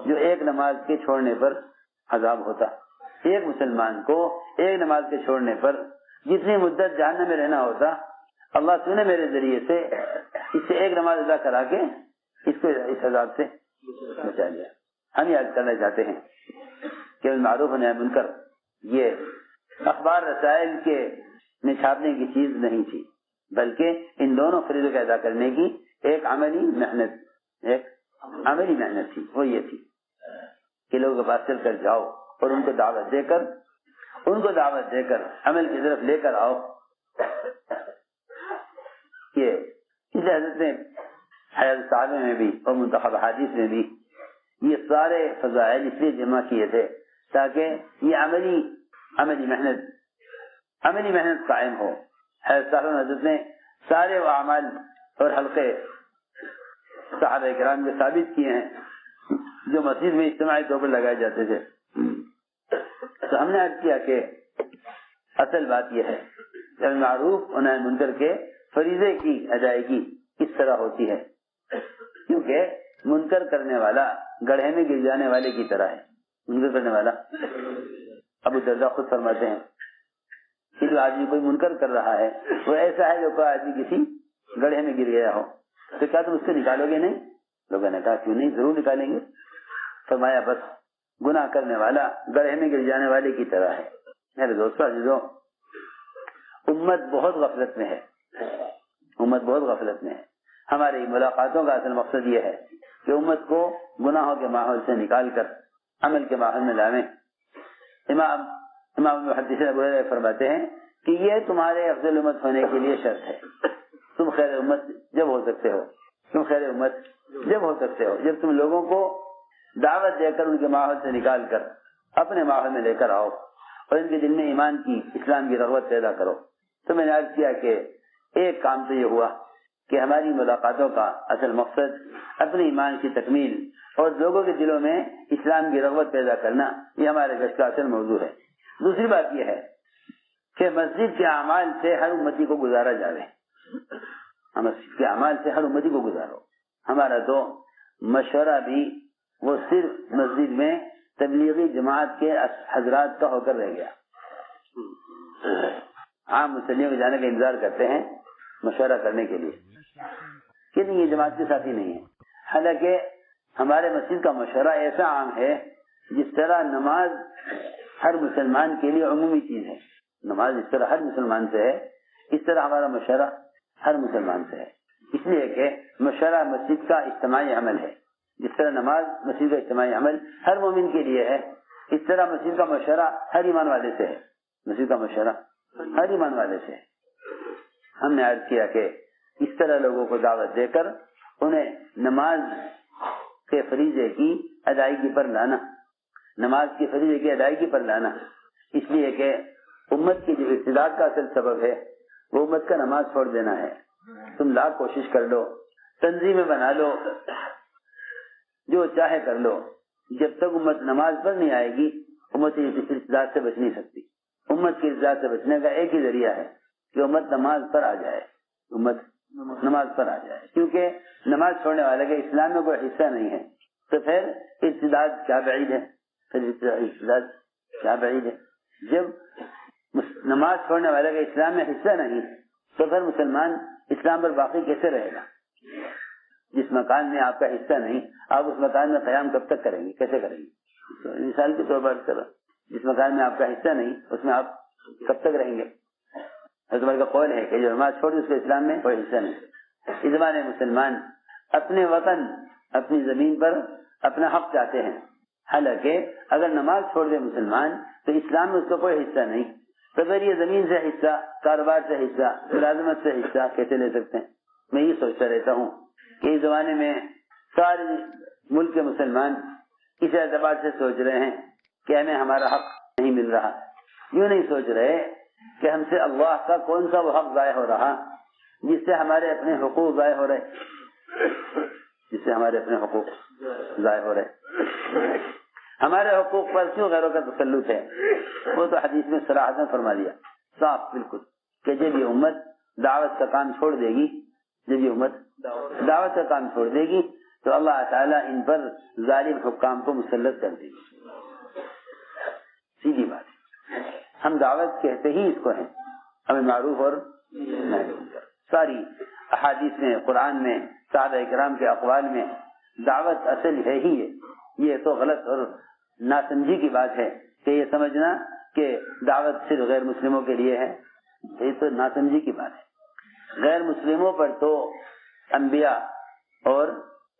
جو ایک نماز کے چھوڑنے پر عذاب ہوتا۔ ایک مسلمان کو ایک نماز کے چھوڑنے پر جتنی مدت جہنم میں رہنا ہوتا، اللہ تو نے میرے ذریعے سے اس سے ایک نماز ادا کرا کے اس کو اس عذاب سے بچا لیا۔ ہم یاد کرنا چاہتے ہیں کہ معروف و نہی منکر یہ اخبار رسائل کے میں چھاپنے کی چیز نہیں تھی، بلکہ ان دونوں فریضوں کو ادا کرنے کی ایک عملی محنت تھی۔ وہ یہ تھی کہ لوگوں کے پاس چل کر جاؤ اور ان کو دعوت دے کر عمل کی طرف لے کر آؤ۔ کہ اس حضرت نے حیات صحابہ میں بھی اور منتخب حدیث میں بھی یہ سارے فضائل اس لیے جمع کیے تھے تاکہ یہ عملی محنت قائم ہو۔ حیات صحابہ حضرت نے سارے اعمال اور حلقے صحابہ کرام کے ثابت کیے ہیں جو مسجد میں اجتماعی طور پر لگائے جاتے تھے۔ تو ہم نے عرض کیا کہ اصل بات یہ ہے کہ معروف و نہی منکر کے فریضے کی ادائیگی اس طرح ہوتی ہے، کیونکہ منکر کرنے والا گڑھے میں گر جانے والے کی طرح ہے۔ منکر کرنے والا، ابو درداء خود فرماتے ہیں کہ جو آدمی کوئی منکر کر رہا ہے وہ ایسا ہے جو کوئی آدمی کسی گڑھے میں گر گیا ہو، تو کیا تم اس کو نکالو گے؟ نہیں۔ لوگوں نے کہا کیوں نہیں، ضرور نکالیں گے۔ فرمایا بس گناہ کرنے والا گڑھے میں گر جانے والے کی طرح ہے۔ میرے دوستو عزیزو، امت بہت غفلت میں ہے، امت بہت غفلت میں ہے۔ ہماری ملاقاتوں کا اصل مقصد یہ ہے کہ امت کو گناہوں کے ماحول سے نکال کر عمل کے ماحول میں لاویں۔ امام محدثین ابو ہریرہ فرماتے ہیں کہ یہ تمہارے افضل امت ہونے کے لیے شرط ہے۔ تم خیر امت جب ہو سکتے ہو، تم خیر امت جب ہو سکتے ہو جب تم لوگوں کو دعوت دے کر ان کے ماحول سے نکال کر اپنے ماحول میں لے کر آؤ اور ان کے دل میں ایمان کی، اسلام کی رغبت پیدا کرو۔ تو میں نے عرض کیا کہ ایک کام تو یہ ہوا کہ ہماری ملاقاتوں کا اصل مقصد اپنے ایمان کی تکمیل اور لوگوں کے دلوں میں اسلام کی رغبت پیدا کرنا، یہ ہمارے گشت کا اصل موضوع ہے۔ دوسری بات یہ ہے کہ مسجد کے اعمال سے ہر امتی کو گزارا جاوے، مسجد کے اعمال سے ہر امتی کو گزارو۔ ہمارا تو مشورہ بھی وہ صرف مسجد میں تبلیغی جماعت کے حضرات کا ہو کر رہ گیا۔ عام مسلموں کے جانے کا انتظار کرتے ہیں مشورہ کرنے کے لیے کہ نہیں، یہ جماعت کے ساتھی نہیں ہے۔ حالانکہ ہمارے مسجد کا مشورہ ایسا عام ہے جس طرح نماز ہر مسلمان کے لیے عمومی چیز ہے، نماز اس طرح ہر مسلمان سے ہے، اس طرح ہمارا مشورہ ہر مسلمان سے ہے۔ اس لیے کہ مشورہ مسجد کا اجتماعی عمل ہے، جس طرح نماز مسجد کا اجتماعی عمل ہر مومن کے لیے ہے، اس طرح مسجد کا مشورہ ہر ایمان والے سے ہے، مسجد کا مشورہ ہر ایمان والے سے ہے۔ ہم نے عرض کیا کہ اس طرح لوگوں کو دعوت دے کر انہیں نماز کے فریضے کی ادائیگی پر لانا، نماز کی فریضے کی ادائیگی پر لانا، اس لیے کہ امت کی جو ارتداد کا اصل سبب ہے وہ امت کا نماز چھوڑ دینا ہے۔ تم لاکھ کوشش کر لو، تنظیمیں بنا لو، جو چاہے کر لو، جب تک امت نماز پر نہیں آئے گی امت اس ارتداد سے بچ نہیں سکتی۔ امت کی ارتداد سے بچنے کا ایک ہی ذریعہ ہے کہ امت نماز پر آ جائے، امت نماز پر آ جائے، کیونکہ نماز چھوڑنے والے کے اسلام میں کوئی حصہ نہیں ہے، تو پھر ارتداد کیا بعید ہے، پھر ارتداد کیا بعید ہے۔ جب نماز چھوڑنے والے کا اسلام میں حصہ نہیں تو پھر مسلمان اسلام پر باقی کیسے رہے گا؟ جس مکان میں آپ کا حصہ نہیں، آپ اس مکان میں قیام کب تک کریں گے، کیسے کریں گے؟ مثال کے طور پر کرو، جس مکان میں آپ کا حصہ نہیں اس میں آپ کب تک رہیں گے؟ حضرت کا قول ہے کہ جو نماز چھوڑ اس کے اسلام میں کوئی حصہ نہیں۔ اس زمانے مسلمان اپنے وطن، اپنی زمین پر اپنا حق چاہتے ہیں، حالانکہ اگر نماز چھوڑ دے مسلمان تو اسلام میں اس کا کوئی حصہ نہیں، تو پھر یہ زمین سے حصہ، کاروبار سے حصہ، ملازمت سے حصہ کیسے لے سکتے ہیں؟ میں یہ سوچتا رہتا ہوں کہ اس زمانے میں سارے ملک کے مسلمان اس اعتبار سے سوچ رہے ہیں کہ ہمیں ہمارا حق نہیں مل رہا، یوں نہیں سوچ رہے کہ ہم سے اللہ کا کون سا وہ حق ضائع ہو رہا جس سے ہمارے اپنے حقوق ضائع ہو رہے، جس سے ہمارے اپنے حقوق ضائع ہو رہے۔ ہمارے حقوق پر کیوں غیروں کا تسلط ہے؟ وہ تو حدیث میں صراحتاً فرما دیا، صاف بالکل، کہ جب یہ امت دعوت کا کام چھوڑ دے گی، جب یہ امت دعوت کا کام چھوڑ دے گی تو اللہ تعالیٰ ان پر ظالم حکام کو مسلط کر دے گی۔ سیدھی بات ہے، ہم دعوت کہتے ہی اس کو ہیں، ہمیں معروف اور نہی منکر۔ ساری احادیث میں، قرآن میں، صحابہ اکرام کے اقوال میں دعوت اصل ہے ہی ہے۔ یہ تو غلط اور ناسمجھی کی بات ہے کہ یہ سمجھنا کہ دعوت صرف غیر مسلموں کے لیے ہے، یہ تو ناسمجھی کی بات ہے۔ غیر مسلموں پر تو انبیاء اور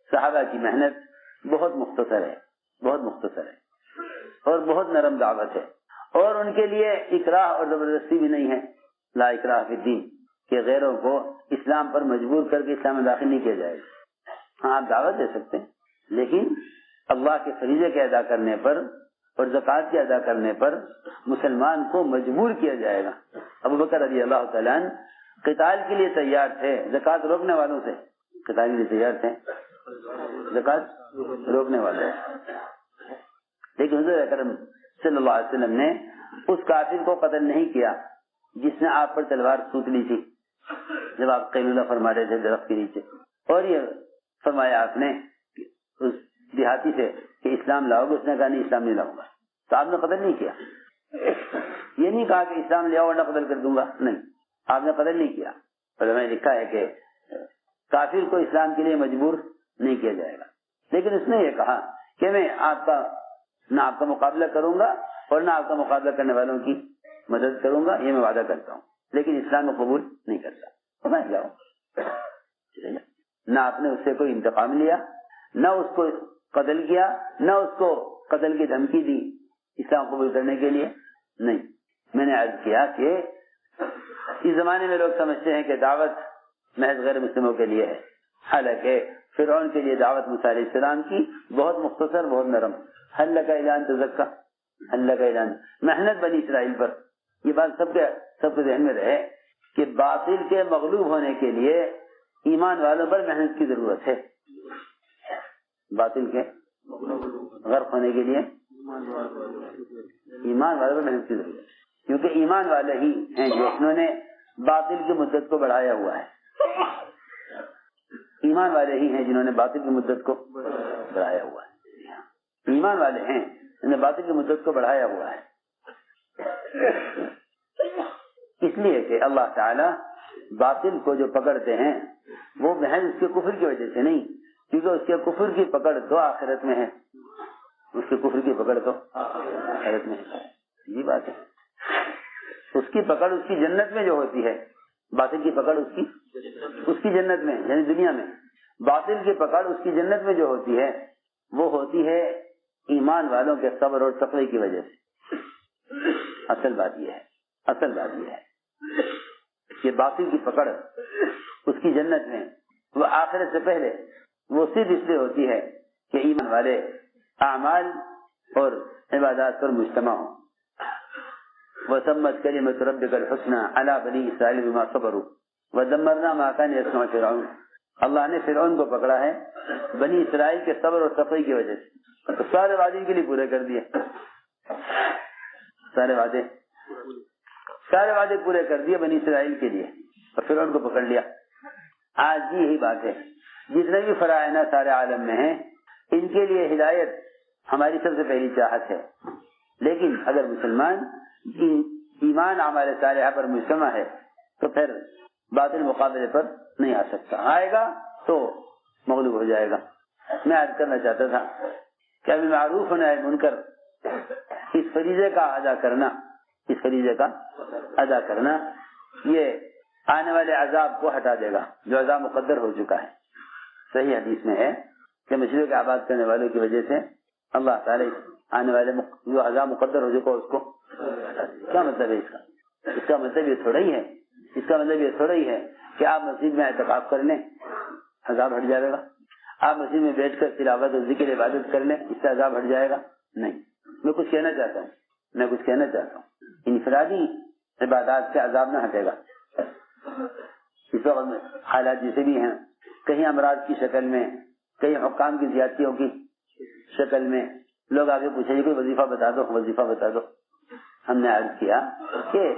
صحابہ کی محنت بہت مختصر ہے، بہت مختصر ہے اور بہت نرم دعوت ہے، اور ان کے لیے اکراہ اور زبردستی بھی نہیں ہے، لا اکراہ فی الدین، کہ غیروں کو اسلام پر مجبور کر کے اسلام میں داخل نہیں کیا جائے گا۔ ہاں آپ دعوت دے سکتے ہیں، لیکن اللہ کے فریضے کے ادا کرنے پر اور زکوٰۃ کے ادا کرنے پر مسلمان کو مجبور کیا جائے گا۔ ابو بکر رضی اللہ تعالیٰ عنہ قتال کے لیے تیار تھے زکوٰۃ روکنے والوں سے، قتال کے لیے تیار تھے زکوٰۃ روکنے والے، لیکن حضور اکرم صلی اللہ علیہ وسلم نے اس کافر کو قتل نہیں کیا جس نے آپ پر تلوار سوت لی تھی جب آپ قیلولہ فرما رہے تھے درخت کے نیچے، اور یہ فرمایا آپ نے اس دیہاتی سے کہ اسلام لاؤ گے، اس نے کہا نہیں اسلام نہیں لاؤں گا، تو آپ نے قتل نہیں کیا۔ یہ نہیں کہا کہ اسلام لے آؤ ورنہ قتل کر دوں گا، نہیں، آپ نے قتل نہیں کیا۔ علماء نے لکھا ہے کہ کافر کو اسلام کے لیے مجبور نہیں کیا جائے گا، لیکن اس نے یہ کہا کہ میں نہ آپ کا مقابلہ کروں گا اور نہ آپ کا مقابلہ کرنے والوں کی مدد کروں گا، یہ میں وعدہ کرتا ہوں۔ لیکن اسلام کو قبول نہیں کرتا، تو میں جاؤ، نہ آپ نے اس سے کوئی انتقام لیا، نہ اس کو قتل کیا، نہ اس کو قتل کی دھمکی دی اسلام قبول کرنے کے لیے، نہیں۔ میں نے عرض کیا کہ اس زمانے میں لوگ سمجھتے ہیں کہ دعوت محض غیر مسلموں کے لیے ہے، حالانکہ فرعون کے لیے دعوت موسیٰ علیہ السلام کی بہت مختصر، بہت نرم، حل لک اعلان تزکا، حل لک اعلان، محنت بنی اسرائیل پر۔ یہ بات سب کے ذہن میں رہے کہ باطل کے مغلوب ہونے کے لیے ایمان والوں پر محنت کی ضرورت ہے، باطل کے غرق ہونے کے لیے ایمان والوں پر محنت کی ضرورت ہے، کیونکہ ایمان والے ہی ہیں جنہوں نے باطل کی مدت کو بڑھایا ہوا ہے، ایمان والے ہی ہیں جنہوں نے باطل کی مدت کو بڑھایا ہوا ہے، ایمان والے ہیں جنہوں نے باطل کی مدت کو بڑھایا ہوا ہے۔ اس لیے کہ اللہ تعالی باطل کو جو پکڑتے ہیں وہ محض اس کے کفر کی وجہ سے نہیں، کیونکہ اس کے کفر کی پکڑ تو آخرت میں ہے، اس کے کفر کی پکڑ تو آخرت میں ہے، یہ بات ہے۔ اس کی پکڑ اس کی جنت میں جو ہوتی ہے، باطل کی پکڑ اس کی جنت میں، یعنی دنیا میں، باطل کی پکڑ اس کی جنت میں جو ہوتی ہے وہ ہوتی ہے ایمان والوں کے صبر اور تقوی کی وجہ سے۔ اصل بات یہ ہے کہ باطل کی پکڑ اس کی جنت میں وہ آخرت سے پہلے وہ صرف اس لیے ہوتی ہے کہ ایمان والے اعمال اور عبادات پر مجتمع ہوں۔ وَتَمَّتْ كَلِمَةُ رَبِّكَ الْحُسْنَى عَلَى بَنِي إِسْرَائِيلَ بِمَا صَبَرُوا وَدَمَّرْنَا مَا كَانَ يَصْنَعُ فِرْعَوْنُ۔ اللہ نے فرعون کو پکڑا ہے بنی اسرائیل کے صبر اور تقوی کی وجہ سے، تو سارے وعدے کے لیے پورے کر دیے، سارے وعدے پورے کر دیے بنی اسرائیل کے لیے، اور فرعون کو پکڑ لیا۔ آج بھی یہی بات ہے، جتنے بھی فرائض سارے عالم میں ہیں ان کے لیے ہدایت ہماری سب سے پہلی چاہت ہے، لیکن اگر مسلمان ایمان اعمال صالحہ پر مجتمع ہے تو پھر باطل مقابلے پر نہیں آ سکتا، آئے گا تو مغلوب ہو جائے گا۔ میں عرض کرنا چاہتا تھا کہ امر معروف و نہی منکر اس فریضے کا ادا کرنا یہ آنے والے عذاب کو ہٹا دے گا جو عذاب مقدر ہو چکا ہے۔ صحیح حدیث میں ہے کہ مشرق کے آباد کرنے والوں کی وجہ سے اللہ تعالی آنے والے جو عذاب مقدر ہو چکا اس کو کیا مطلب ہے اس کا مطلب یہ تھوڑا ہی ہے کہ آپ مسجد میں اعتکاف کر لیں عذاب ہٹ جائے گا، آپ مسجد میں بیٹھ کر تلاوت اور ذکر عبادت کر لیں اس سے عذاب ہٹ جائے گا، نہیں۔ میں کچھ کہنا چاہتا ہوں انفرادی عبادات سے عذاب نہ ہٹے گا۔ اس وقت حالات جیسے بھی ہیں، کہیں امراض کی شکل میں، کہیں حکام کی زیادتیوں کی شکل میں لوگ آگے پوچھیں گے کوئی وظیفہ بتا دو۔ ہم نے عرض کیا کہ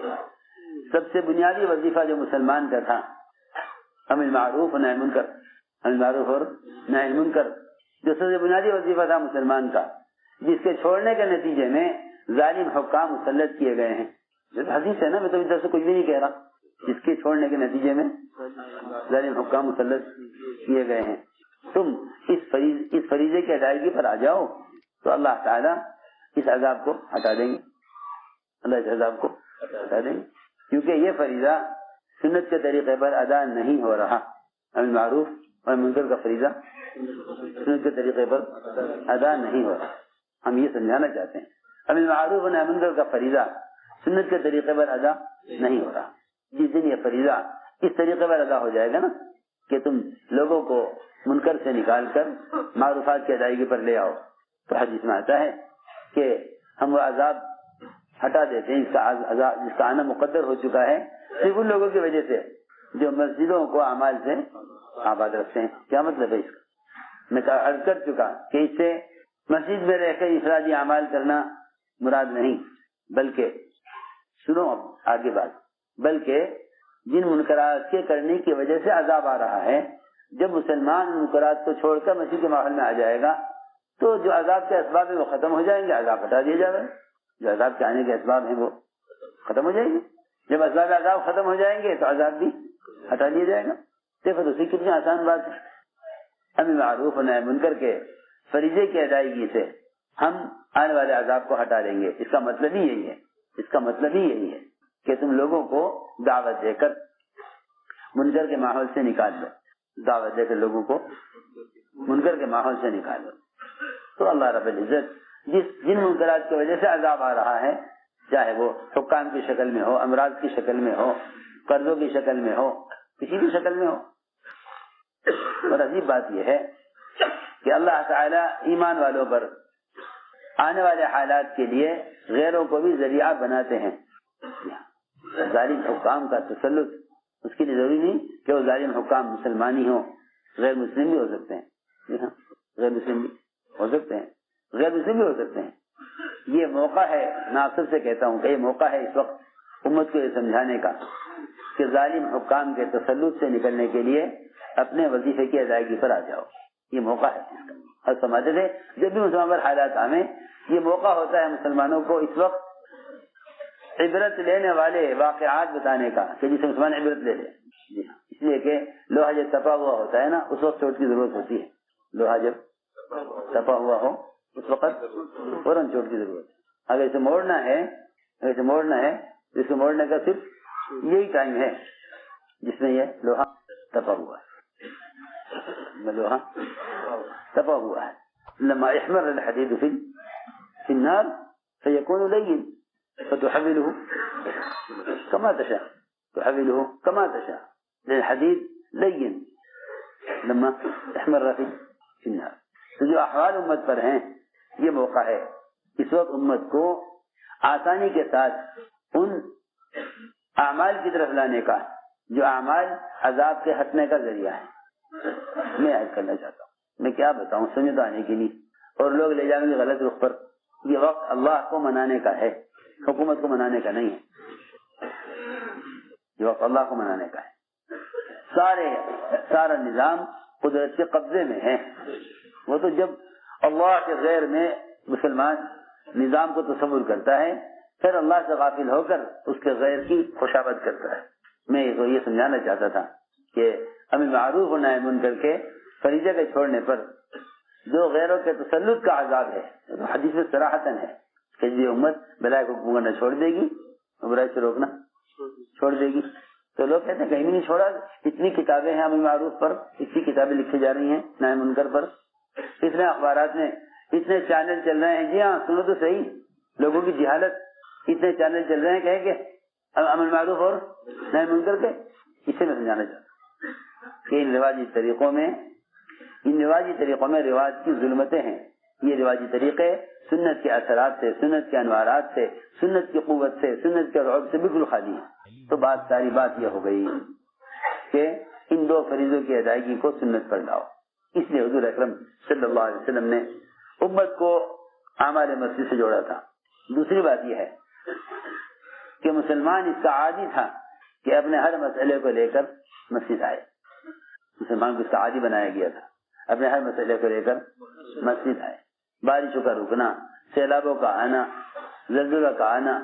سب سے بنیادی وظیفہ جو مسلمان کا تھا امر معروف اور نہی منکر، جو سب سے بنیادی وظیفہ تھا مسلمان کا، جس کے چھوڑنے کے نتیجے میں ظالم حکام مسلط کیے گئے ہیں۔ حدیث ہے نا، میں تو ادھر سے کچھ بھی نہیں کہہ رہا، جس کے چھوڑنے کے نتیجے میں ظالم حکام مسلط کیے گئے ہیں۔ تم اس فریضے کی ادائیگی پر آ جاؤ تو اللہ تعالیٰ اس عذاب کو ہٹا دیں گے، کیونکہ یہ فریضہ سنت کے طریقے پر ادا نہیں ہو رہا۔ امر معروف اور منکر کا فریضہ سنت کے طریقے پر ادا نہیں ہو رہا، ہم یہ سمجھانا چاہتے ہیں۔ امر معروف اور نہی منکر کا فریضہ سنت کے طریقے پر ادا نہیں ہو رہا۔ جس دن یہ فریضہ اس طریقے پر ادا ہو جائے گا نا کہ تم لوگوں کو منکر سے نکال کر معروفات کی ادائیگی پر لے آؤ، تو حدیث میں آتا ہے کہ ہم وہ عذاب ہٹا دیتے ہیں جس کا آنا مقدر ہو چکا ہے، صرف ان لوگوں کی وجہ سے جو مسجدوں کو اعمال سے آباد رکھتے ہیں۔ کیا مطلب ہے اس کا؟ میں عرض کر چکا کہ اس سے مسجد میں رہ کر افرادی اعمال کرنا مراد نہیں، بلکہ سنو آگے بات، بلکہ جن منکرات کے کرنے کی وجہ سے عذاب آ رہا ہے، جب مسلمان منکرات کو چھوڑ کر مسجد کے ماحول میں آ جائے گا تو جو عذاب کے اسباب ہیں وہ ختم ہو جائیں گے، عذاب ہٹا دیا جائے گا، جو عذاب کے آنے کے اسباب ہیں وہ ختم ہو جائیں گے۔ جب اسباب عذاب ختم ہو جائیں گے تو عذاب بھی ہٹا دیا جائے گا۔ دیکھو دوسری کتنی آسان بات ہے۔ امر معروف اور نہی منکر کے فریضے کی ادائیگی سے ہم آنے والے عذاب کو ہٹا دیں گے، اس کا مطلب ہی یہی ہے کہ تم لوگوں کو دعوت دے کر منکر کے ماحول سے نکال لو، دعوت دے کر لوگوں کو منکر کے ماحول سے نکالو۔ تو اللہ رب العزت جن منکرات کی وجہ سے عذاب آ رہا ہے، چاہے وہ حکام کی شکل میں ہو، امراض کی شکل میں ہو، قرضوں کی شکل میں ہو، کسی بھی شکل میں ہو، اور عجیب بات یہ ہے کہ اللہ تعالی ایمان والوں پر آنے والے حالات کے لیے غیروں کو بھی ذریعہ بناتے ہیں۔ ظالم حکام کا تسلط، اس کے لیے ضروری نہیں کہ وہ ظالم حکام مسلمان ہی ہو، غیر مسلم بھی ہو سکتے ہیں، جی ہاں، غیر مسلم بھی ہو سکتے ہیں، غیر مسلم بھی ہو سکتے ہیں۔ یہ موقع ہے، میں آپ سب سے کہتا ہوں کہ یہ موقع ہے اس وقت امت کو یہ سمجھانے کا کہ ظالم حکام کے تسلط سے نکلنے کے لیے اپنے وظیفے کی ادائیگی پر آ جاؤ، یہ موقع ہے اس کا۔ اور سمجھتے تھے جب بھی مسلمان پر حالات آئیں، یہ موقع ہوتا ہے مسلمانوں کو اس وقت عبرت لینے والے واقعات بتانے کا کہ جسے مسلمان عبرت لے لے۔ جی ہاں، اس لیے کہ لوہا جب تپا ہوا ہوتا ہے نا، اس وقت چوٹ کی ضرورت ہوتی ہے۔ لوہا جب تپا ہوا ہو اس وقت فوراً چوٹ کی ضرورت ہے۔ اگر اسے موڑنا ہے، اس کو موڑنے کا صرف یہی ٹائم ہے جس میں یہ لوہا تپا ہوا ہے، لوہا تپا ہوا ہے۔ لما احمر الحديد في النار فيكون لين فتحوله كما تشاء، لأن الحديد لين لما احمر في النار۔ تو جو احوال امت پر ہیں، یہ موقع ہے اس وقت امت کو آسانی کے ساتھ ان اعمال کی طرف لانے کا جو اعمال عذاب کے ہٹنے کا ذریعہ ہے۔ میں عرض کرنا چاہتا ہوں، میں کیا بتاؤں سمجھ آنے کے لیے، اور لوگ لے جائیں گے غلط رخ پر۔ یہ وقت اللہ کو منانے کا ہے، حکومت کو منانے کا نہیں ہے، یہ وقت اللہ کو منانے کا ہے۔ سارا نظام قدرت کے قبضے میں ہے۔ وہ تو جب اللہ کے غیر میں مسلمان نظام کو تصور کرتا ہے، پھر اللہ سے غافل ہو کر اس کے غیر کی خوشامد کرتا ہے۔ میں یہ سمجھانا چاہتا تھا کہ امر معروف و نہی منکر کے فریضے کے چھوڑنے پر جو غیروں کے تسلط کا عذاب ہے، تو حدیث میں صراحتاً ہے کہ یہ امت بلائی کو کرنا چھوڑ دے گی، برائی سے روکنا چھوڑ دے گی۔ تو لوگ کہتے ہیں کہیں بھی نہیں چھوڑا، اتنی کتابیں ہیں امر معروف پر، اتنی کتابیں لکھی جا رہی ہیں نہی منکر پر، اتنے اخبارات میں اتنے چینل چل رہے ہیں۔ جی ہاں، سنو تو صحیح، لوگوں کی جہالت، اتنے چینل چل رہے ہیں کہیں کہ امر معروف اور نہی منکر کے۔ اسے میں سمجھانا چاہتا ہوں کہ ان رواجی طریقوں میں رواج کی ظلمتیں ہیں۔ یہ رواجی طریقے سنت کے اثرات سے، سنت کے انوارات سے، سنت کی قوت سے، سنت کے رعب سے بالکل خالی ہیں۔ تو ساری بات یہ ہو گئی کہ ان دو فریضوں کی ادائیگی کو سنت پر لاؤ۔ اس لیے حضور اکرم صلی اللہ علیہ وسلم نے امت کو اعمال مسجد سے جوڑا تھا۔ دوسری بات یہ ہے کہ مسلمان اس کا عادی تھا کہ اپنے ہر مسئلے کو لے کر مسجد آئے۔ مسلمان کو اس کا عادی بنایا گیا تھا، اپنے ہر مسئلے کو لے کر مسجد آئے۔ بارشوں کا رکنا، سیلابوں کا آنا، زلزلہ کا آنا،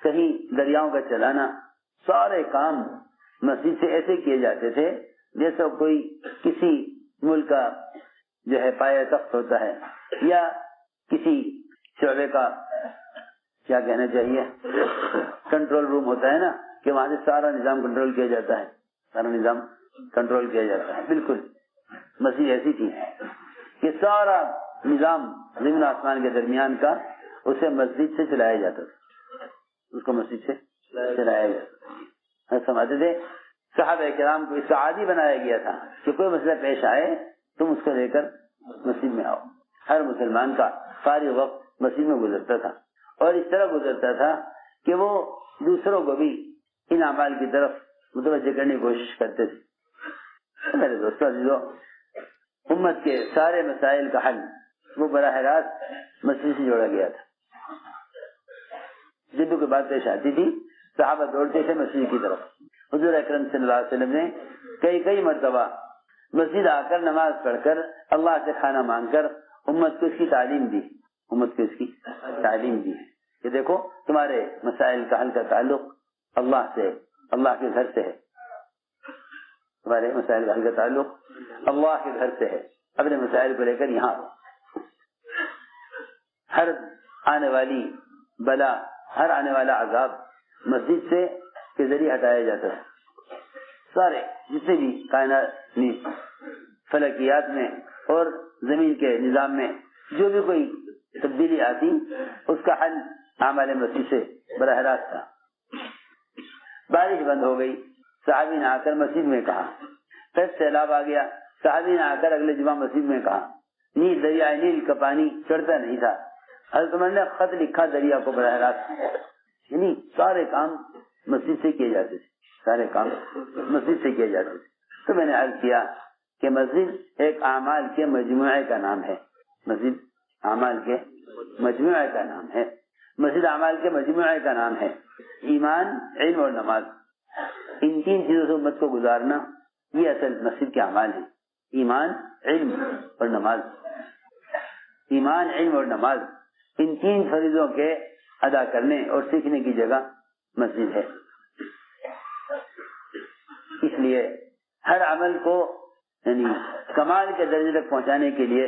کہیں دریاؤں کا چلانا، سارے کام مسجد سے ایسے کیے جاتے تھے جیسے کوئی کسی ملک کا جو ہے پایہ تخت ہوتا ہے، یا کسی شعبے کا کیا کہنا چاہیے کنٹرول روم ہوتا ہے نا، کہ وہاں سے سارا نظام کنٹرول کیا جاتا ہے، سارا نظام کنٹرول کیا جاتا ہے۔ بالکل مسجد ایسی تھی کہ سارا نظام زمین آسمان کے درمیان کا اسے مسجد سے چلایا جاتا تھا، اس کو مسجد سے چلایا جاتا تھا۔ سمجھتے تھے صحابہ کرام کو اس کا عادی بنایا گیا تھا کہ کوئی مسئلہ پیش آئے تم اس کو لے کر مسجد میں آؤ۔ ہر مسلمان کا فارغ وقت مسجد میں گزرتا تھا، اور اس طرح گزرتا تھا کہ وہ دوسروں کو بھی ان اعمال کی طرف متوجہ کرنے کی کوشش کرتے تھے۔ میرے دوستوں عزیزو، امت کے سارے مسائل کا حل وہ براہ راست مسجد سے جوڑا گیا تھا۔ جب بھی کوئی بات پیش آتی تھی صحابہ دوڑتے تھے مسجد کی طرف۔ حضور اکرم صلی اللہ علیہ وسلم نے کئی مرتبہ مسجد آ کر نماز پڑھ کر اللہ سے کھانا مانگ کر امت کو اس کی تعلیم دی کہ دیکھو تمہارے مسائل کا حل کا تعلق اللہ سے، اللہ کے گھر سے ہے، تمہارے مسائل کا حل کا تعلق اللہ کے گھر سے ہے، اپنے مسائل کو لے کر یہاں ہر آنے والی بلا، ہر آنے والا عذاب، مسجد سے کے ذریعے ہٹایا جاتا تھا. سارے جتنے بھی کائنات فلکیات میں اور زمین کے نظام میں جو بھی کوئی تبدیلی آتی اس کا حل اعمال مسیح سے براہ راست تھا. بارش بند ہو گئی, صحابی نے آ کر مسجد میں کہا. پھر سیلاب آ گیا, صحابی نے آ کر اگلے جمعہ مسجد میں کہا. نیل دریا نیل کا پانی چڑھتا نہیں تھا, حضرت عمر نے خط لکھا دریا کو براہ راست. یعنی سارے کام مسجد سے کیے جاتے تھے, سارے کام مسجد سے کیے جاتے تھے. تو میں نے عرض کیا کہ مسجد ایک اعمال کے مجموعے کا نام ہے. مسجد اعمال کے مجموعے کا نام ہے. مسجد اعمال کے مجموعے کا نام ہے. ایمان, علم اور نماز, ان تین چیزوں سے امت کو گزارنا یہ اصل مسجد کے اعمال ہیں. ایمان, علم اور نماز. ایمان, علم اور نماز, ان تین فریضوں کے ادا کرنے اور سیکھنے کی جگہ مسجد ہے. اس لیے ہر عمل کو یعنی کمال کے درجے تک پہنچانے کے لیے,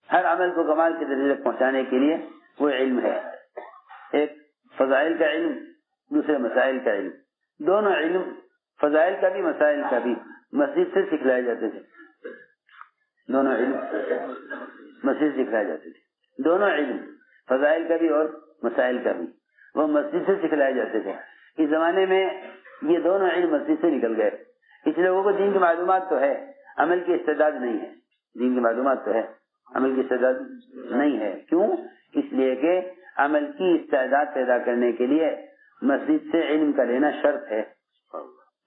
ہر عمل کو کمال کے درجے تک پہنچانے کے لیے وہ علم ہے. ایک فضائل کا علم, دوسرے مسائل کا علم. دونوں علم, فضائل کا بھی مسائل کا بھی, مسجد سے سکھلائے جاتے تھے. دونوں علم مسجد سے سکھلائے جاتے تھے. دونوں علم, فضائل کا بھی اور مسائل کا بھی, وہ مسجد سے سکھلائے جاتے تھے. اس زمانے میں یہ دونوں علم مسجد سے نکل گئے. اس لوگوں کو دین کی معلومات تو ہے, عمل کی استعداد نہیں ہے. دین کی معلومات تو ہے, عمل کی استعداد نہیں ہے. کیوں؟ اس لیے کہ عمل کی استعداد پیدا کرنے کے لیے مسجد سے علم کا لینا شرط ہے.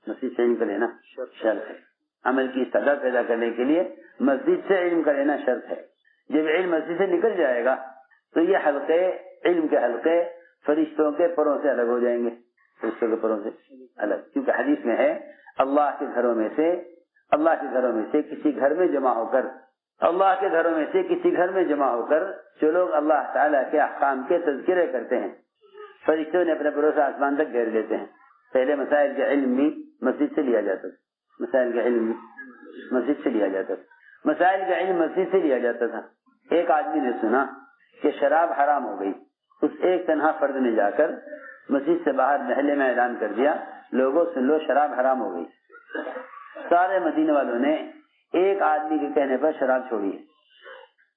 مسجد سے علم کا لینا شرط ہے. عمل کی استعداد پیدا کرنے کے لیے مسجد سے علم کا لینا شرط ہے. جب علم مسجد سے نکل جائے گا تو یہ حلقے, علم کے حلقے فرشتوں کے پروں سے الگ ہو جائیں گے. فرشتوں کے پروں سے الگ, کیونکہ حدیث میں ہے اللہ کے گھروں میں سے کسی گھر میں جمع ہو کر, اللہ کے گھروں میں سے کسی گھر میں جمع ہو کر جو لوگ اللہ تعالیٰ کے احکام کے تذکرے کرتے ہیں, فرشتوں نے اپنے بھروسہ آسمان تک گھیر لیتے ہیں. پہلے مسائل کا علم بھی مسجد سے لیا جاتا تھا. مسائل کا علم مسجد سے لیا جاتا تھا. مسائل کا علم مسجد سے لیا جاتا تھا. ایک آدمی نے سنا کہ شراب حرام ہو گئی. اس ایک تنہا فرد نے جا کر مسجد سے باہر محلے میں اعلان کر دیا, لوگوں سن لو شراب حرام ہو گئی. سارے مدینے والوں نے ایک آدمی کے کہنے پر شراب چھوڑی ہے.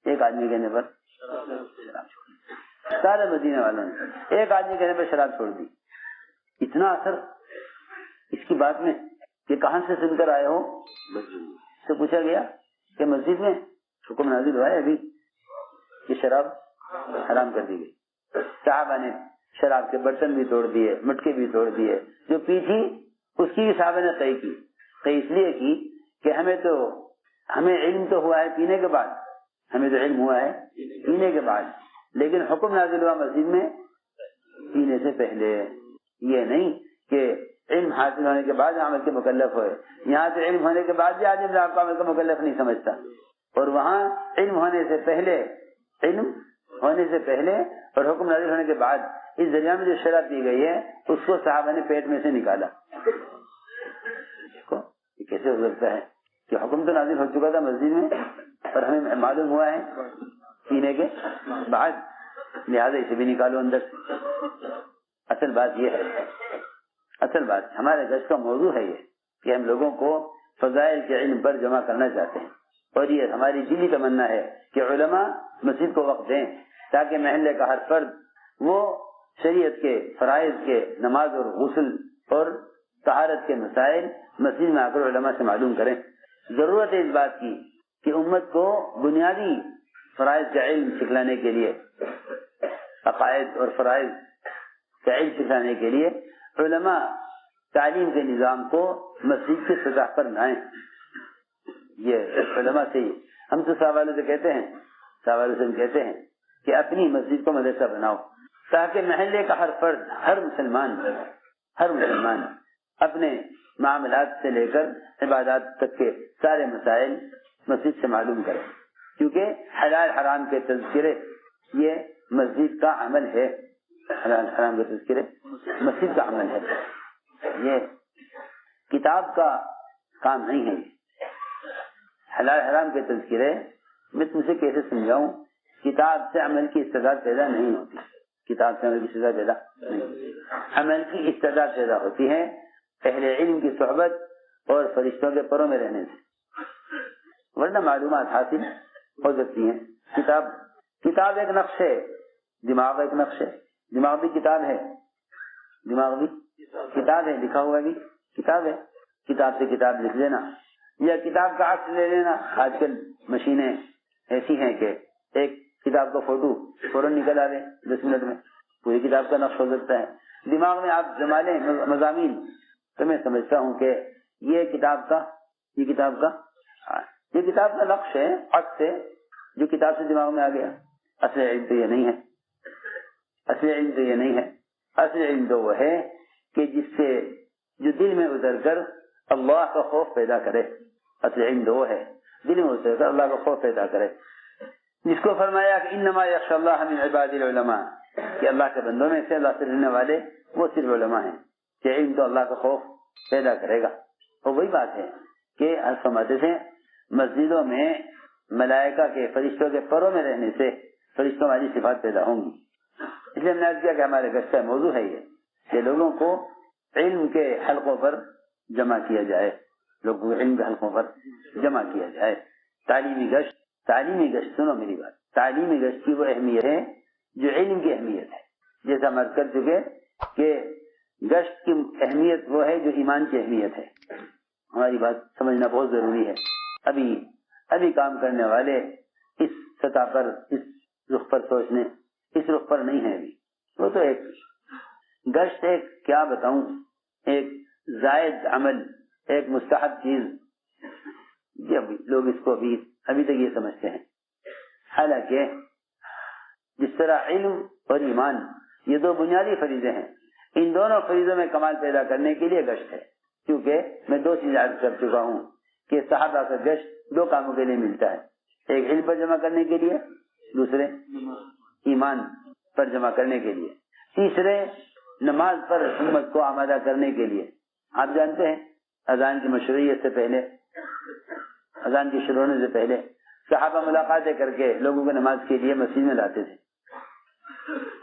ایک آدمی کے کہنے پر شراب چھوڑی, سارے مدینے والوں نے ایک آدمی کے کہنے پر شراب چھوڑ دی. اتنا اثر اس کی بات میں کہ کہاں سے سن کر آئے ہو. سے پوچھا گیا کہ مسجد میں حکم نازل ہوا ہے ابھی کہ شراب حرام کر دی گئی. صحابہ نے شراب کے برتن بھی توڑ دیے, مٹکے بھی توڑ دیے. جو پی تھی اس کی بھی صحابہ نے طے کی. طے اس لیے کی کہ ہمیں علم تو ہوا ہے پینے کے بعد, ہمیں تو علم ہوا ہے پینے کے بعد, لیکن حکم نازل ہوا مسجد میں پینے سے پہلے. یہ نہیں کہ علم حاصل ہونے کے بعد عمل کے مکلف ہوئے. یہاں سے علم ہونے کے بعد بھی آدمی آپ کو عمل کا مکلف نہیں سمجھتا, اور وہاں علم ہونے سے پہلے اور حکم نازل ہونے کے بعد اس دریا میں جو شراب دی گئی ہے اس کو صحابہ نے پیٹ میں سے نکالا. یہ کیسے ہو سکتا ہے کہ حکم تو نازل ہو چکا تھا مسجد میں اور ہمیں معلوم ہوا ہے پینے کے بعد, لہٰذا اسے بھی نکالو اندر سے. اصل بات یہ ہے, اصل بات ہمارے درس کا موضوع ہے یہ کہ ہم لوگوں کو فضائل کے علم پر جمع کرنا چاہتے ہیں, اور یہ ہماری دلی تمنا ہے کہ علماء مسجد کو وقت دیں تاکہ محلے کا ہر فرد وہ شریعت کے فرائض کے, نماز اور غسل اور طہارت کے مسائل مسجد میں آ کر علماء سے معلوم کریں. ضرورت ہے اس بات کی کہ امت کو بنیادی فرائض کا علم سکھلانے کے لیے, عقائد اور فرائض کا علم سکھلانے کے لیے علماء تعلیم کے نظام کو مسجد کی سطح پر لائیں. یہ علماء سے ہم تو صاحب والوں سے کہتے ہیں کہ اپنی مسجد کو مدرسہ بناؤ تاکہ محلے کا ہر فرد, ہر مسلمان اپنے معاملات سے لے کر عبادات تک کے سارے مسائل مسجد سے معلوم کرے. کیونکہ حلال حرام کے تذکرے یہ مسجد کا عمل ہے. حلال حرام کے تذکرے مسجد کا عمل ہے. یہ کتاب کا کام نہیں ہے. حلال حرام کے تذکرے میں تم سے کیسے سمجھاؤں, کتاب سے عمل کی استعداد پیدا نہیں ہوتی. کتاب سے عمل کی استعداد پیدا نہیں ہوتی. عمل کی استعداد پیدا ہوتی ہے اہل علم کی صحبت اور فرشتوں کے پروں میں رہنے سے، ورنہ معلومات حاصل ہو سکتی ہیں۔ کتاب ایک نقش ہے، دماغ ایک نقش ہے، دماغ بھی کتاب ہے، دماغ بھی کتاب ہے، لکھا ہوا بھی کتاب ہے۔ کتاب سے کتاب لکھ لینا یا کتاب کا عکس لے لینا، آج کل مشینیں ایسی ہیں کہ ایک کتاب کا فوٹو فوراً نکل آئے 10 منٹ میں، پوری کتاب کا نقش ہو سکتا ہے۔ دماغ میں آپ جما لیں مضامین، تو میں سمجھتا ہوں کہ یہ کتاب کا نقش ہے، عکس ہے جو کتاب سے دماغ میں آ گیا۔ اصل علم تو یہ نہیں ہے، اصل علم تو یہ نہیں ہے، اصل علم تو وہ ہے کہ جس سے جو دل میں اتر کر اللہ کا خوف پیدا کرے، اصل علم تو وہ ہے دل میں اتر کر اللہ کا خوف پیدا کرے، جس کو فرمایا کہ انما یخشی اللہ من عباد العلماء، کہ اللہ کے بندوں میں سے اللہ سے ڈرنے والے وہ صرف علماء ہیں، کہ علم تو اللہ کا خوف پیدا کرے گا۔ اور وہی بات ہے کہ فرماتے تھے مسجدوں میں ملائکہ کے فرشتوں کے پروں میں رہنے سے فرشتوں والی صفات پیدا ہوں گی۔ اس لیے ہم نے عرض کیا کہ ہمارے گشت کا موضوع ہے یہ کہ لوگوں کو علم کے حلقوں پر جمع کیا جائے، لوگوں کو علم کے حلقوں پر جمع کیا جائے۔ تعلیمی گشت سنو میری بات، تعلیمی گشت کی وہ اہمیت ہے جو علم کی اہمیت ہے۔ جیسا ہم عرض کر چکے کہ گشت کی اہمیت وہ ہے جو ایمان کی اہمیت ہے۔ ہماری بات سمجھنا بہت ضروری ہے۔ ابھی کام کرنے والے اس سطح پر، اس رخ پر سوچنے، اس رخ پر نہیں ہے ابھی۔ وہ تو ایک گشت، ایک کیا بتاؤں، ایک زائد عمل، ایک مستحب چیز، لوگ اس کو ابھی تک یہ سمجھتے ہیں۔ حالانکہ جس طرح علم اور ایمان یہ دو بنیادی فریضے ہیں، ان دونوں فریضوں میں کمال پیدا کرنے کے لیے گشت ہے۔ کیونکہ میں 2 چیزیں عرض کر چکا ہوں کہ صحابہ کا گشت 2 کاموں کے لیے ملتا ہے، ایک علم پر جمع کرنے کے لیے، دوسرے ایمان پر جمع کرنے کے لیے، تیسرے نماز پر امت کو آمادہ کرنے کے لیے۔ آپ جانتے ہیں اذان کی مشروعیت سے پہلے، اذان کی شروع ہونے سے پہلے صحابہ ملاقاتیں کر کے لوگوں کو نماز کے لیے مسجد میں لاتے تھے۔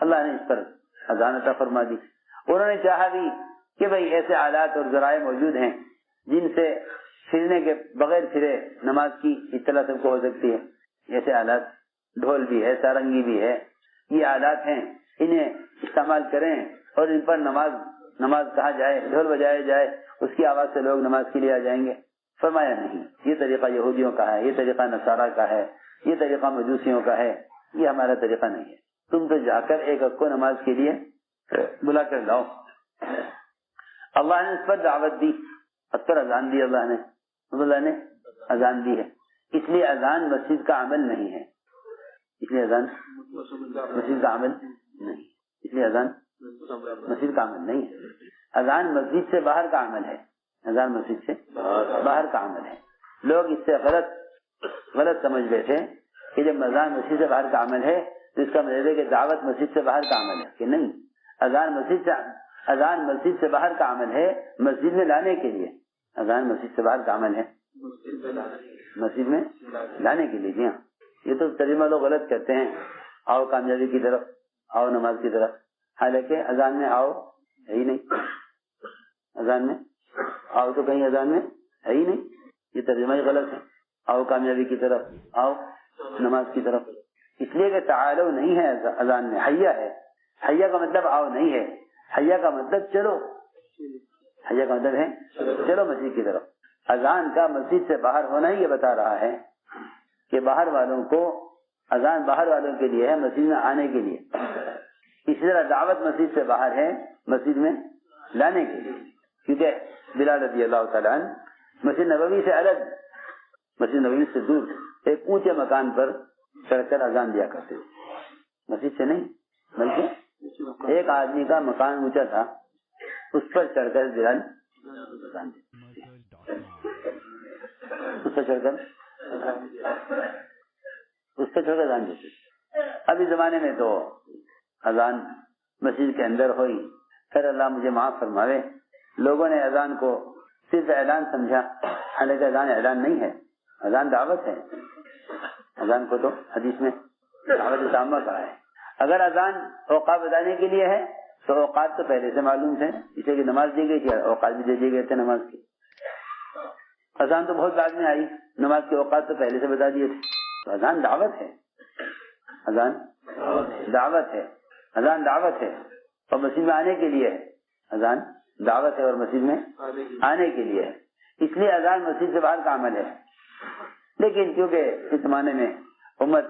اللہ نے اس پر اذان عطا فرما دی۔ انہوں نے چاہا بھی کہ بھئی ایسے آلات اور ذرائع موجود ہیں جن سے پھرنے کے بغیر پھرے نماز کی اطلاع سب کو ہو سکتی ہے۔ ایسے آلات، ڈھول بھی ہے، سارنگی بھی ہے، یہ آلات ہیں، انہیں استعمال کریں اور ان پر نماز کہا جائے، ڈھول بجایا جائے، اس کی آواز سے لوگ نماز کے لیے آ جائیں گے۔ فرمایا نہیں، یہ طریقہ یہودیوں کا ہے، یہ طریقہ نصارہ کا ہے، یہ طریقہ مجوسیوں کا ہے، یہ ہمارا طریقہ نہیں ہے۔ تم تو جا کر ایک کو نماز کے لیے بلا کر لاؤ۔ اللہ نے اس پر دعوت دی، اس پر اذان دی، اللہ نے اذان دی ہے۔ اس لیے اذان مسجد کا عمل نہیں ہے، اس لیے اذان مسجد کا عمل نہیں، اس لیے اذان مسجد کا عمل نہیں ہے۔ اذان مسجد سے باہر کا عمل ہے، اذان مسجد سے باہر کا عمل ہے۔ لوگ اس سے غلط سمجھ بیٹھے کہ جب اذان مسجد سے باہر کا عمل ہے تو اس کا مطلب ہے کہ دعوت مسجد سے باہر کا عمل ہے، کہ نہیں، اذان مسجد سے باہر کا عمل ہے، مسجد میں لانے کے لیے۔ اذان مسجد سے باہر کا عمل ہے، مسجد میں لانے کے لیے۔ جی ہاں، یہ تو ترجمہ لوگ غلط کرتے ہیں، آؤ کامیابی کی طرف، آؤ نماز کی طرف، حالانکہ اذان میں آؤ ہے ہی نہیں، اذان میں آؤ تو کہیں اذان میں ہے ہی نہیں، یہ ترجمہ ہی غلط ہے۔ آؤ کامیابی کی طرف، آؤ نماز کی طرف، اس لیے کہ تعالو نہیں ہے اذان میں، حیا ہے۔ حیا کا مطلب آؤ نہیں ہے، حیا کا مطلب چلو، حیا کا مطلب ہے چلو مسجد کی طرف۔ اذان کا مسجد سے باہر ہونا ہی یہ بتا رہا ہے کہ باہر والوں کو، اذان باہر والوں کے لیے ہے، مسجد میں آنے کے لیے۔ اسی طرح دعوت مسجد سے باہر ہے، مسجد میں لانے کے لیے۔ کیونکہ بلال رضی اللہ تعالیٰ عنہ مسجد نبوی سے الگ، مسجد نبوی سے دور ایک اونچے مکان پر چڑھ کر اذان دیا کرتے تھے، مسجد سے نہیں بلکہ ایک آدمی کا مکان اونچا تھا، اس پر چڑھ کر بلال اذان اذان دیتے۔ اب اس زمانے میں تو اذان مسجد کے اندر ہوئی، پھر اللہ مجھے معاف فرماوے، لوگوں نے اذان کو صرف اعلان سمجھا، حالانکہ اذان اعلان نہیں ہے، اذان دعوت ہے۔ اذان کو تو حدیث میں دعوت تامہ کہا ہے۔ اگر اذان اوقات بتانے کے لیے ہے تو اوقات تو پہلے سے معلوم تھے، اسے کہ نماز دی گئی تھی، اوقات بھی دے دیے گئے تھے نماز کے. اذان تو بہت بعد میں آئی، نماز کے اوقات تو پہلے سے بتا دیے تھے. تو اذان دعوت ہے، اذان دعوت ہے، اذان دعوت ہے اور مسجد میں آنے کے لیے ہے. اذان دعوت ہے اور مسجد میں آنے کے لیے ہے. اس لیے اذان مسجد سے باہر کا عمل ہے. لیکن کیونکہ اس زمانے میں امت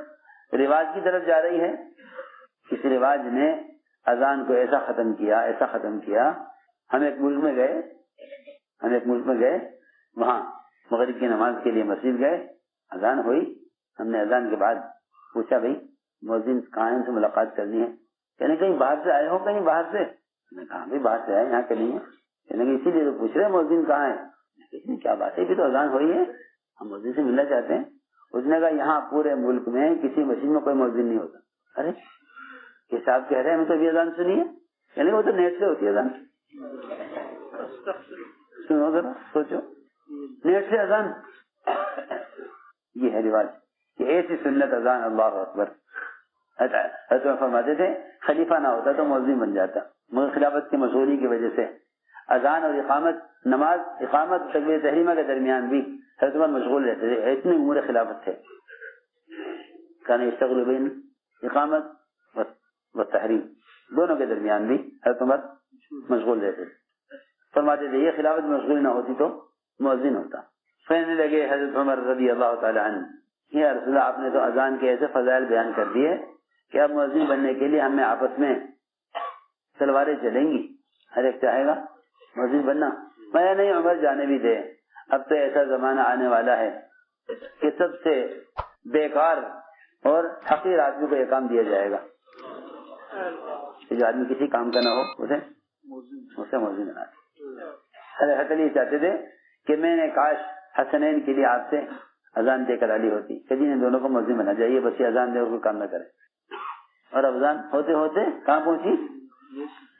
رواج کی طرف جا رہی ہے، اس رواج نے اذان کو ایسا ختم کیا. ہم ایک ملک میں گئے، وہاں مغرب کی نماز کے لیے مسجد گئے، اذان ہوئی. ہم نے اذان کے بعد پوچھا بھائی مؤذن کہاں ہے، ان سے ملاقات کرنی ہے. کہنے کہیں باہر سے آئے ہو؟ کہیں باہر سے. میں نے کہا بھائی باہر سے آئے، یہاں کے نہیں ہے. کہنے کہ اسی لیے تو پوچھ رہے مؤذن کہاں ہے. کیا بات ہے، بھی تو اذان ہوئی ہے، ہم مؤذن سے ملنا چاہتے ہیں. اس نے کہا یہاں پورے ملک میں کسی مسجد میں کوئی مؤذن نہیں ہوتا. ارے کہ صاحب کہہ رہے ہیں ہمیں تو ابھی اذان سنی ہے. یعنی وہ تو نیٹ سے ہوتی ہے اذان. سنو ذرا، سوچو، نیٹ سے اذان. یہ ہے رواج کہ ایسی سنت اذان. اللہ اکبر. حضرت فرماتے تھے خلیفہ نہ ہوتا تو مؤذن بن جاتا، مگر خلافت کی مشغولی کی وجہ سے اذان اور اقامت، نماز اقامت تکبیر تحریمہ کے درمیان بھی حضرت عمر مشغول رہتے تھے. اتنے امور خلافت تھے. کان یشتغل بین اقامت و تحریم، دونوں کے درمیان بھی حضرت عمر مشغول رہتے تھے. فرماتے تھے یہ خلافت مشغول نہ ہوتی تو مؤذن ہوتا. کہنے لگے حضرت عمر رضی اللہ تعالی عنہ، یا رسول اللہ آپ نے تو اذان کے ایسے فضائل بیان کر دیے کہ اب مؤذن بننے کے لیے ہمیں آپس میں تلواریں چلیں گی، ہر ایک چاہے گا مؤذن بننا. میں نہیں عمر جانے بھی دے، اب تو ایسا زمانہ آنے والا ہے کہ سب سے بیکار اور حقیر آدمی کو یہ کام دیا جائے گا کہ جو آدمی کسی کام کا نہ ہو اسے مؤذن بنا دے. حضرت علی چاہتے تھے کہ میں نے کاش حسنین کے لیے آپ سے اذان دے کر ڈالی ہوتی، کبھی نے دونوں کو مؤذن بنا جائیے، بس یہ اذان دے اور کوئی کام نہ کرے. اور اذان ہوتے ہوتے کہاں پہنچی؟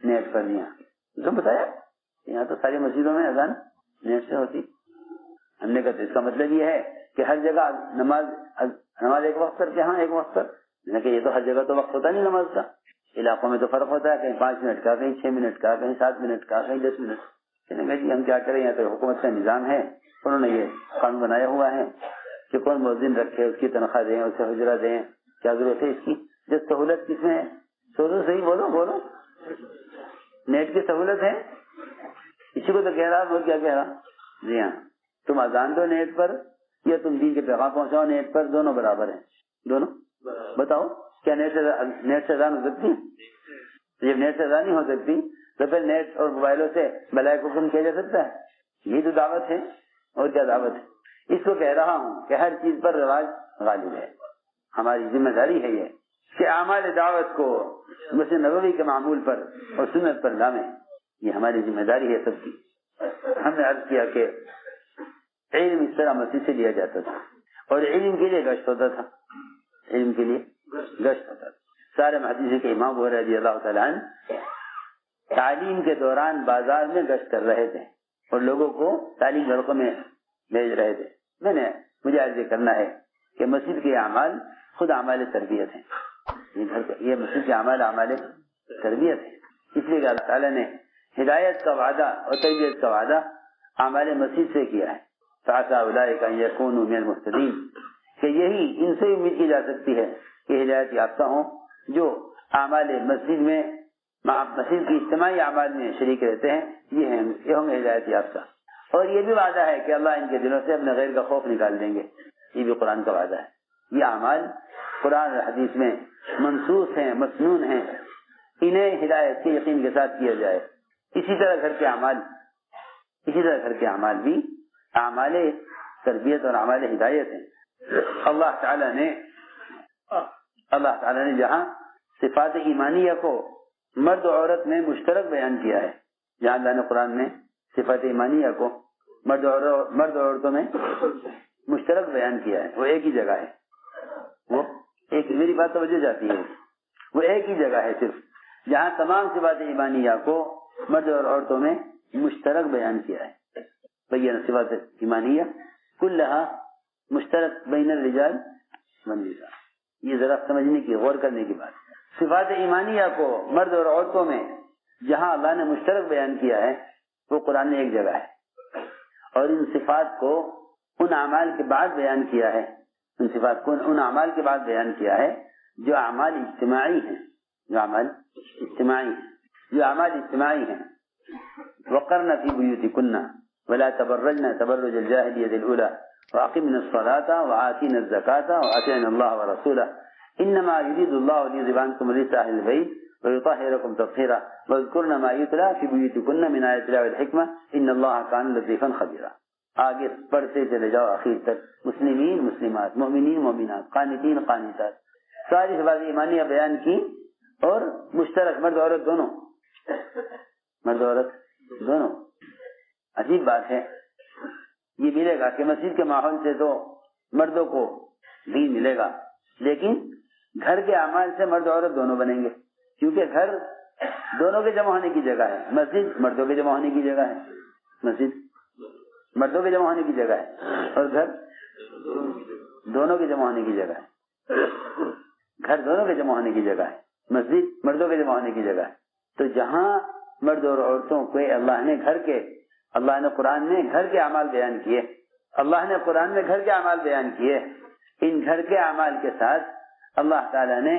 نیٹ پر. یہاں بتایا یہاں تو ساری مسجدوں میں اذان نیٹ سے ہوتی. ہم نے کہا اس کا مطلب یہ ہے کہ ہر جگہ نماز ایک وقت پر، ہاں ایک وقت پر. کہ یہ تو ہر جگہ تو وقت ہوتا نہیں نماز کا، علاقوں میں تو فرق ہوتا ہے، کہیں 5 منٹ کا، کہیں 6 منٹ کا، کہیں 7 منٹ کا، کہیں 10 منٹ. کہنے کہ جی ہم کیا کریں، یہاں تو حکومت کا نظام ہے، انہوں نے یہ قانون بنایا ہوا ہے کہ کون مؤذن رکھے، اس کی تنخواہ دیں، اسے حجرہ دیں. کیا ضرورت ہے اس کی؟ جو سہولت کس میں ہے؟ سوچو صحیح، بولو. نیٹ کی سہولت ہے، اسی کو تو کہہ رہا، اور کیا کہہ رہا. جی ہاں، تم اذان دو نیٹ پر یا تم دین کے پیغام پہنچاؤ نیٹ پر، دونوں برابر ہیں. دونوں بتاؤ کیا نیٹ سے اذان ہو سکتی ہے؟ جب نیٹ سے اذان نہیں ہو سکتی تو پھر نیٹ اور موبائلوں سے بلائے کو حکم کیا جا سکتا ہے؟ یہ تو دعوت ہے، اور کیا دعوت ہے. اس کو کہہ رہا ہوں کہ ہر چیز پر رواج غالب ہے. ہماری ذمہ داری ہے یہ کہ اعمال دعوت کو مسجد نبوی کے معمول پر اور سنت پر لائیں. یہ ہماری ذمہ داری ہے سب کی. ہم نے عرض کیا کہ علم اس طرح مسجد سے لیا جاتا تھا اور علم کے لیے گشت ہوتا تھا. علم کے لیے گشت ہوتا تھا. سارے محدثین کے امام ابو رضی اللہ تعالیٰ عنہ تعلیم کے دوران بازار میں گشت کر رہے تھے اور لوگوں کو تعلیم حلقوں میں بھیج رہے تھے. مجھے عرض کرنا ہے کہ مسجد کے اعمال خود اعمال تربیت ہیں. یہ مسجد کے اعمال تربیت ہے. اس لیے کہ اللہ تعالیٰ نے ہدایت کا وعدہ اور تربیت کا وعدہ اعمال مسجد سے کیا ہے. فَعَسَىٰ أُولَٰئِكَ أَن يَكُونُوا مِنَ الْمُهْتَدِينَ کہ یہی ان سے امید کی جا سکتی ہے کہ ہدایت یافتہ ہوں جو اعمال مسجد میں مسجد کی اجتماعی اعمال میں شریک رہتے ہیں. یہ ہوں گے ہدایت یافتہ. اور یہ بھی وعدہ ہے کہ اللہ ان کے دلوں سے اپنے غیر کا خوف نکال دیں گے. یہ بھی قرآن کا وعدہ ہے. یہ اعمال قرآن اور حدیث میں منصوص ہیں، مسنون ہیں. انہیں ہدایت کے یقین کے ساتھ کیا جائے. اسی طرح گھر کے اعمال بھی اعمال تربیت اور اعمال ہدایت ہیں. اللہ تعالی نے جہاں صفات ایمانیہ کو مرد و عورت میں مشترک بیان کیا ہے، جہاں اللہ نے قرآن میں صفات ایمانیہ کو مرد اور عورتوں میں مشترک بیان کیا ہے، وہ ایک ہی جگہ ہے. وہ ایک، میری بات توجہ جاتی ہے، وہ ایک ہی جگہ ہے صرف جہاں تمام صفات ایمانیہ کو مرد اور عورتوں میں مشترک بیان کیا ہے. بین صفات ایمانیہ کلھا مشترک بین الرجال والنساء. یہ ذرا سمجھنے کی، غور کرنے کی بات. صفات ایمانیہ کو مرد اور عورتوں میں جہاں اللہ نے مشترک بیان کیا ہے وہ قرآن میں ایک جگہ ہے، اور ان صفات کو ان اعمال کے بعد بیان کیا ہے، ان صفات کو ان اعمال کے بعد بیان کیا ہے جو اعمال اجتماعی ہیں، جو اعمال اجتماعی ہیں۔ وقرن فی بیوتکن ولا تبرجن تبرج الجاہلیۃ الاولی واقمنا الصلاۃ وآتینا الزکاۃ واطعنا اللہ ورسولہ انما یرید اللہ لیذهب عنکم الرجس اہل البیت ویطہرکم تطہیرا واذکرن ما یتلی فی بیوتکن من آیات اللہ والحکمہ ان اللہ کان لطیفا خبیرا۔ آگے پڑھتے چلے جاؤ آخر تک، مسلمین مسلمات، مومنین مومنات، قانتین قانتات، ساری صفات ایمانیہ بیان کی، اور مشترک مرد عورت دونوں، مرد عورت دونوں۔ عجیب بات ہے، یہ ملے گا کہ مسجد کے ماحول سے تو مردوں کو بھی ملے گا، لیکن گھر کے اعمال سے مرد عورت دونوں بنیں گے، کیونکہ گھر دونوں کے جمع ہونے کی جگہ ہے، مسجد مردوں کے جمع ہونے کی جگہ ہے، مسجد مردوں کے جمع ہونے کی جگہ ہے، اور گھر دونوں کے جمع ہونے کی جگہ ہے، گھر دونوں کے جمع ہونے کی جگہ ہے، مسجد مردوں کے جمع ہونے کی جگہ ہے۔ تو جہاں مرد اور عورتوں کو اللہ نے قرآن میں گھر کے اعمال بیان کیے، اللہ نے قرآن میں گھر کے اعمال بیان کیے، ان گھر کے اعمال کے ساتھ اللہ تعالیٰ نے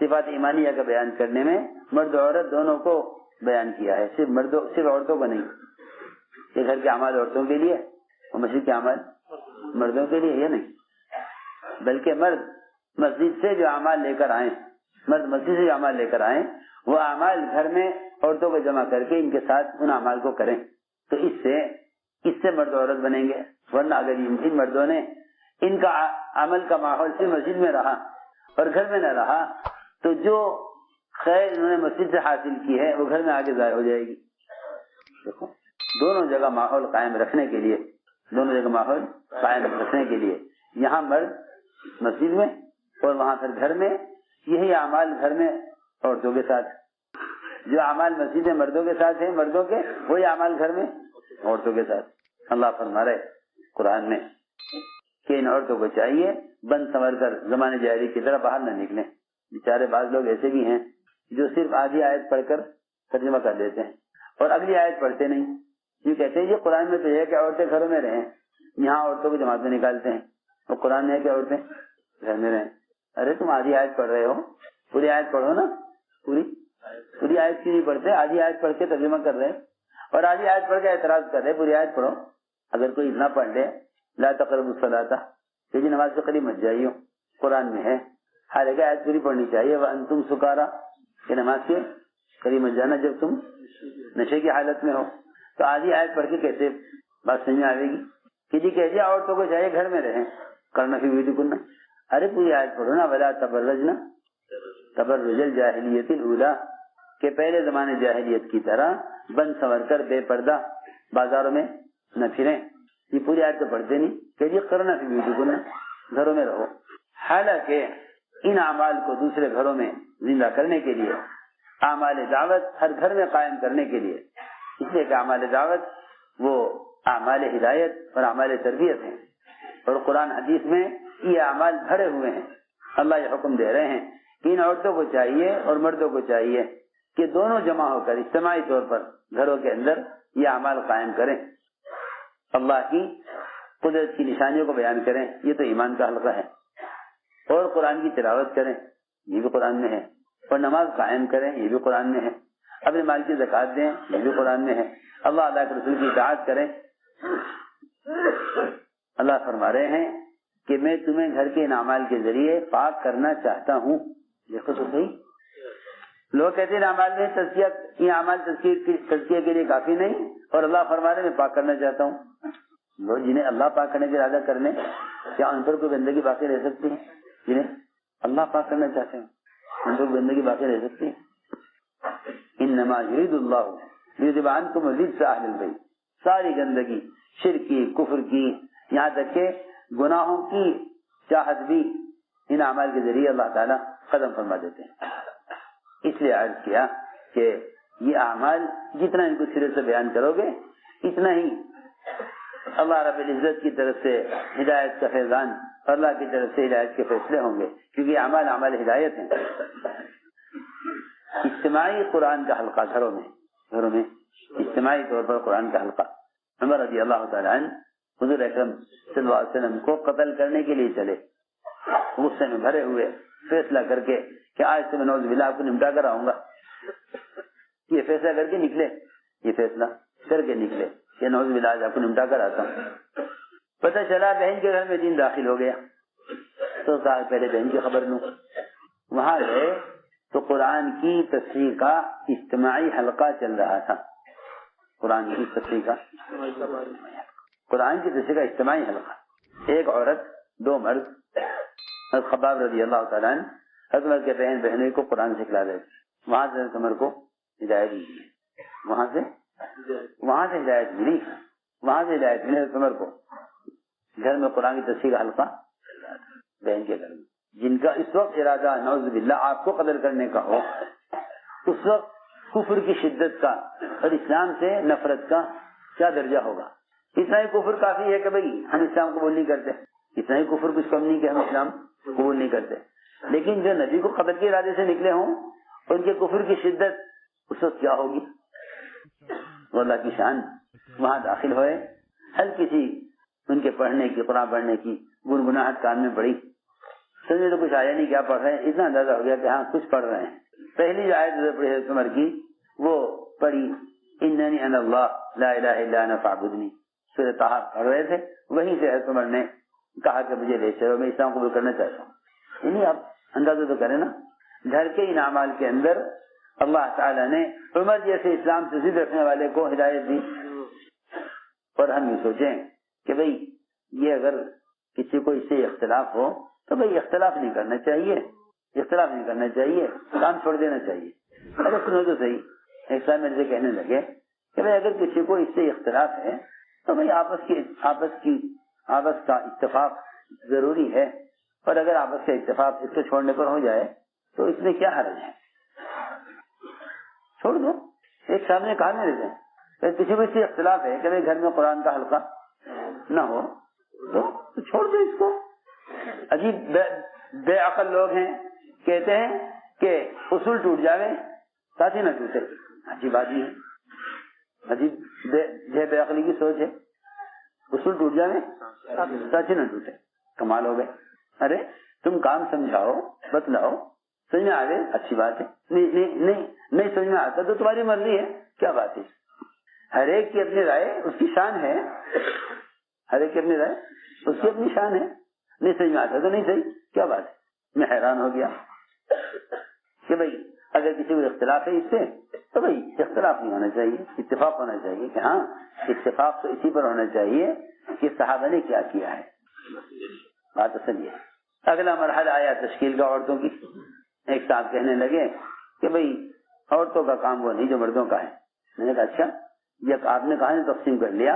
صفات ایمانیہ کا بیان کرنے میں مرد و عورت دونوں کو بیان کیا ہے، صرف عورتوں کو نہیں۔ یہ گھر کے اعمال عورتوں کے لیے اور مسجد کے اعمال مردوں کے لیے، یہ نہیں، بلکہ مرد مسجد سے جو اعمال لے کر آئیں، وہ اعمال گھر میں عورتوں کو جمع کر کے ان کے ساتھ ان اعمال کو کریں، تو اس سے مرد عورت بنیں گے۔ ورنہ اگر ان مردوں نے ان کا عمل کا ماحول صرف مسجد میں رہا اور گھر میں نہ رہا، تو جو خیر انہوں نے مسجد سے حاصل کی ہے وہ گھر میں آگے ضائع ہو جائے گی۔ دیکھو، دونوں جگہ ماحول قائم رکھنے کے لیے یہاں مرد مسجد میں اور وہاں پھر گھر میں، یہی اعمال گھر میں عورتوں کے ساتھ، جو اعمال مسجد میں مردوں کے ساتھ ہیں مردوں کے، وہی اعمال گھر میں عورتوں کے ساتھ۔ اللہ فرما رہے قرآن میں کہ ان عورتوں کو چاہیے بند سنور کر زمانے جاہلی کی طرح باہر نہ نکلیں۔ بیچارے بعض لوگ ایسے بھی ہیں جو صرف آدھی آیت پڑھ کر ترجمہ کر دیتے ہیں اور اگلی آیت پڑھتے نہیں، یہ کہتے ہیں یہ قرآن میں تو ہے کہ عورتیں گھروں میں رہیں، یہاں عورتوں کو جماعت میں نکالتے ہیں، اور قرآن میں ہے کہ عورتیں گھر میں رہیں۔ ارے تم آدھی آیت پڑھ رہے ہو، پوری آیت پڑھو نا، پوری آیت کیوں نہیں پڑھتے؟ آدھی آیت پڑھ کے ترجمہ کر رہے اور آدھی آیت پڑھ کے اعتراض کر رہے، پوری آیت پڑھو۔ اگر کوئی اتنا پڑھ لے لا تقربوا الصلاۃ، کہ نماز سے قریب مت جائیے، قرآن میں ہے، حالانکہ آیت پوری پڑھنی چاہیے، وانتم سکارا، کہ نماز کے قریب مت جانا جب تم نشے کی حالت میں ہو۔ تو آدھی آیت پڑھ کے کیسے بات سمجھ میں آئے گی کہ جی کہہ دیا عورتوں کو چاہیے گھر میں رہیں، کرنا فی بیوتکن، ارے پوری آیت پڑھو نا، ولا تبرجنا تبرج الجاہلیۃ الاولی، کہ پہلے زمانے جاہلیت کی طرح بند سنور کر بے پردہ بازاروں میں نہ پھریں۔ یہ پوری آیت تو پڑھتے نہیں کہ جی کرنا فی بیوتکن، گھروں میں رہو۔ حالانکہ ان اعمال کو دوسرے گھروں میں زندہ کرنے کے لیے، اعمال دعوت ہر گھر میں قائم کرنے کے لیے، اس لیے کہ اعمال دعوت وہ اعمال ہدایت اور اعمال تربیت ہیں، اور قرآن حدیث میں یہ اعمال بھرے ہوئے ہیں۔ اللہ یہ حکم دے رہے ہیں کہ ان عورتوں کو چاہیے اور مردوں کو چاہیے کہ دونوں جمع ہو کر اجتماعی طور پر گھروں کے اندر یہ اعمال قائم کریں، اللہ کی قدرت کی نشانیوں کو بیان کریں، یہ تو ایمان کا حلقہ ہے، اور قرآن کی تلاوت کریں، یہ بھی قرآن میں ہے، اور نماز قائم کریں، یہ بھی قرآن میں ہے، اپنے مال کی زکات دیں، یہ بھی قرآن میں ہے، اللہ کے رسول کی اطاعت کریں۔ اللہ فرما رہے ہیں کہ میں تمہیں گھر کے ان اعمال کے ذریعے پاک کرنا چاہتا ہوں۔ دیکھو تو صحیح، لوگ کہتے ہیں اعمال میں تزکیہ، یہ اعمال تزکیہ کے لیے کافی نہیں، اور اللہ فرما رہے میں پاک کرنا چاہتا ہوں۔ لوگ جنہیں اللہ پاک کرنے کا ارادہ کرنے، کیا ان پر کوئی گندگی باقی رہ سکتی ہے؟ جنہیں اللہ پاک کرنا چاہتے ہیں ان پر گندگی باقی رہ سکتی ہے؟ انما یرید اللہ لیذهب عنکم الرجس اہل البیت، ساری گندگی شرک کی، کفر کی، یہاں تک کہ گناہوں کی چاہت بھی ان اعمال کے ذریعے اللہ تعالیٰ ختم فرما دیتے ہیں۔ اس لیے عرض کیا کہ یہ اعمال جتنا ان کو سرے سے بیان کرو گے اتنا ہی اللہ رب العزت کی طرف سے ہدایت کا فیضان اور اللہ کی طرف سے ہدایت کے فیصلے ہوں گے، کیونکہ اعمال ہدایت ہیں۔ اجتماعی قرآن کا حلقہ گھروں میں اجتماعی طور پر قرآن کا حلقہ. عمر رضی اللہ تعالیٰ عنہ حضور اکرم صلی اللہ علیہ وسلم کو قتل کرنے کے لیے چلے, غصے میں بھرے ہوئے, فیصلہ کر کے کہ آج سے میں نعوذ باللہ آپ کو نمٹا کر آؤں گا. یہ فیصلہ کر کے نکلے کہ نعوذ باللہ آج آپ کو نمٹا کر آتا ہوں. پتہ چلا بہن کے گھر میں دین داخل ہو گیا, تو کہا پہلے بہن کی خبر لوں. وہاں گئے تو قرآن کی تفسیر کا اجتماعی حلقہ چل رہا تھا. قرآن کی تفسیر کا اجتماعی حلقہ. ایک عورت, 2 مرد, حضرت خباب رضی اللہ تعالیٰ عنہ حضرت کے بہنوں کو قرآن سکھلا رہے تھے. وہاں سے عمر کو ہدایت ملی, وہاں سے ہدایت ملی حضرت عمر کو. گھر میں قرآن کی تفسیر کا حلقہ بہن کے گھر میں, جن کا اس وقت ارادہ نعوذ باللہ آپ کو قتل کرنے کا ہو, اس وقت کفر کی شدت کا اور اسلام سے نفرت کا کیا درجہ ہوگا. اتنا ہی کفر کافی ہے کہ بھئی ہم اسلام قبول نہیں کرتے, اتنا ہی کفر کچھ کم نہیں کہ ہم اسلام قبول نہیں کرتے. لیکن جو نبی کو قتل کے ارادے سے نکلے ہوں, ان کے کفر کی شدت اس وقت کیا ہوگی. اللہ کی شان. وہاں داخل ہوئے, ہر کسی ان کے پڑھنے کی, قرآن پڑھنے کی گنگناہٹ کان میں پڑی. سمجھے تو کچھ آیا نہیں کیا پڑھ رہے ہیں, اتنا اندازہ ہو گیا کہ ہاں کچھ پڑھ رہے ہیں. پہلی جو آیت پڑھی حضرت عمر کی وہ پڑھی اننی انا اللہ لا الہ الا انا فاعبدنی, سورۃ طٰہٰ پڑھ رہے تھے. وہیں سے حضرت عمر نے کہا کہ مجھے لے چلو, میں اسلام قبول کرنا چاہتا ہوں. یعنی آپ اندازہ تو کریں نا, گھر کے ان اعمال کے اندر اللہ تعالیٰ نے عمر جیسے اسلام سے ضد رکھنے والے کو ہدایت دی. اور ہم یہ سوچیں کہ بھئی یہ اگر کسی کو اس سے اختلاف ہو تو بھئی اختلاف نہیں کرنا چاہیے, کام چھوڑ دینا چاہیے. ارے سنو تو صحیح, ایک صاحب میرے سے کہنے لگے کہ بھئی اگر کسی کو اس سے اختلاف ہے تو بھئی آپس کا اتفاق ضروری ہے, اور اگر آپس کا اتفاق اس کو چھوڑنے پر ہو جائے تو اس میں کیا حرج ہے, چھوڑ دو. ایک صاحب نے کہا میرے سے کسی کو اس سے اختلاف ہے کہ بھئی گھر میں قرآن کا حلقہ نہ ہو تو چھوڑ دو اس کو. عجیب بے عقل لوگ ہیں, کہتے ہیں کہ اصول ٹوٹ جاوے ساتھی نہ ٹوٹے. عجیب آدمی ہے, عجیب بے عقلی کی سوچ ہے. اصول ٹوٹ جاوے ساتھی نہ ٹوٹے, کمال ہو گئے. ارے تم کام سمجھاؤ, بتلاؤ, سمجھ میں آ گئے اچھی بات ہے, نہیں سمجھ میں آتا تو تمہاری مرضی ہے, کیا بات ہے. ہر ایک کی اپنی رائے, اس کی شان ہے. ہر ایک کی اپنی رائے, اس کی اپنی شان ہے. نہیں سمجھ میں آتا تو نہیں صحیح, کیا بات ہے. میں حیران ہو گیا کہ بھئی اگر کسی کو اختلاف ہے اس سے تو بھئی اختلاف نہیں ہونا چاہیے, اتفاق ہونا چاہیے. کہ ہاں اتفاق تو اسی پر ہونا چاہیے کہ صحابہ نے کیا کیا ہے. بات اصل یہ. اگلا مرحلہ آیا تشکیل کا عورتوں کی. ایک صاحب کہنے لگے کہ بھئی عورتوں کا کام وہ نہیں جو مردوں کا ہے. میں نے کہا اچھا, جب آپ نے کہا تقسیم کر لیا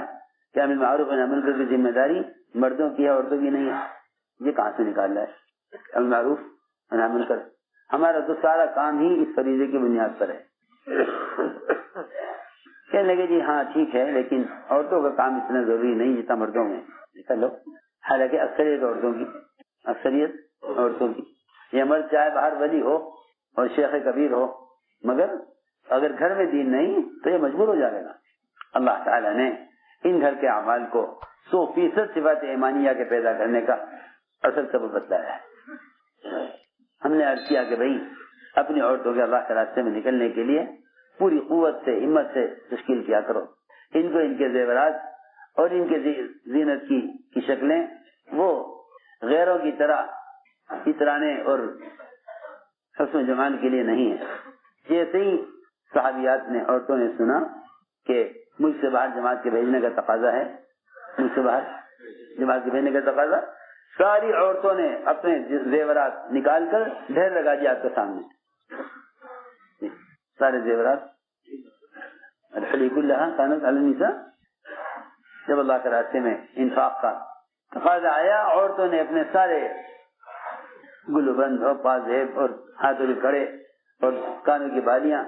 کہ امر معروف و نہی عن منکر کی ذمہ داری مردوں کی ہے عورتوں کی نہیں ہے, یہ کہاں سے نکال رہا ہے. امر معروف و نہی عن منکر, ہمارا تو سارا کام ہی اس فریضے کی بنیاد پر ہے. کہنے لگے جی ہاں ٹھیک ہے, لیکن عورتوں کا کام اتنا ضروری نہیں جتنا مردوں میں. چلو, حالانکہ اکثریت عورتوں کی. یہ مرد چاہے باہر ولی ہو اور شیخ کبیر ہو, مگر اگر گھر میں دین نہیں تو یہ مجبور ہو جائے گا. اللہ تعالیٰ نے ان گھر کے اعمال کو 100% صفات ایمانیہ کے پیدا کرنے کا اصل سبب بتلایا ہے. ہم نے عرض کیا کہ بھئی اپنی عورتوں کے اللہ کے راستے میں نکلنے کے لیے پوری قوت سے, ہمت سے تشکیل کیا کرو. ان کو ان کے زیورات اور ان کے زینت کی شکلیں وہ غیروں کی طرح اترانے اور حسن و جمال کے لیے نہیں ہے. جیسے ہی صحابیات نے, عورتوں نے سنا کہ ملک سے باہر جماعت کے بھیجنے کا تقاضا ہے, ملک سے باہر جماعت کے بھیجنے کا تقاضا, ساری عورتوں نے اپنے زیورات نکال کر ڈھیر لگا دیا آپ کے سامنے. سارے زیورات کانت علی النساء. جب اللہ کے راستے میں انفاق کا تقاضا آیا, عورتوں نے اپنے سارے گلوبند اور پازیب اور ہاتھوں کے کڑے اور کانوں کی بالیاں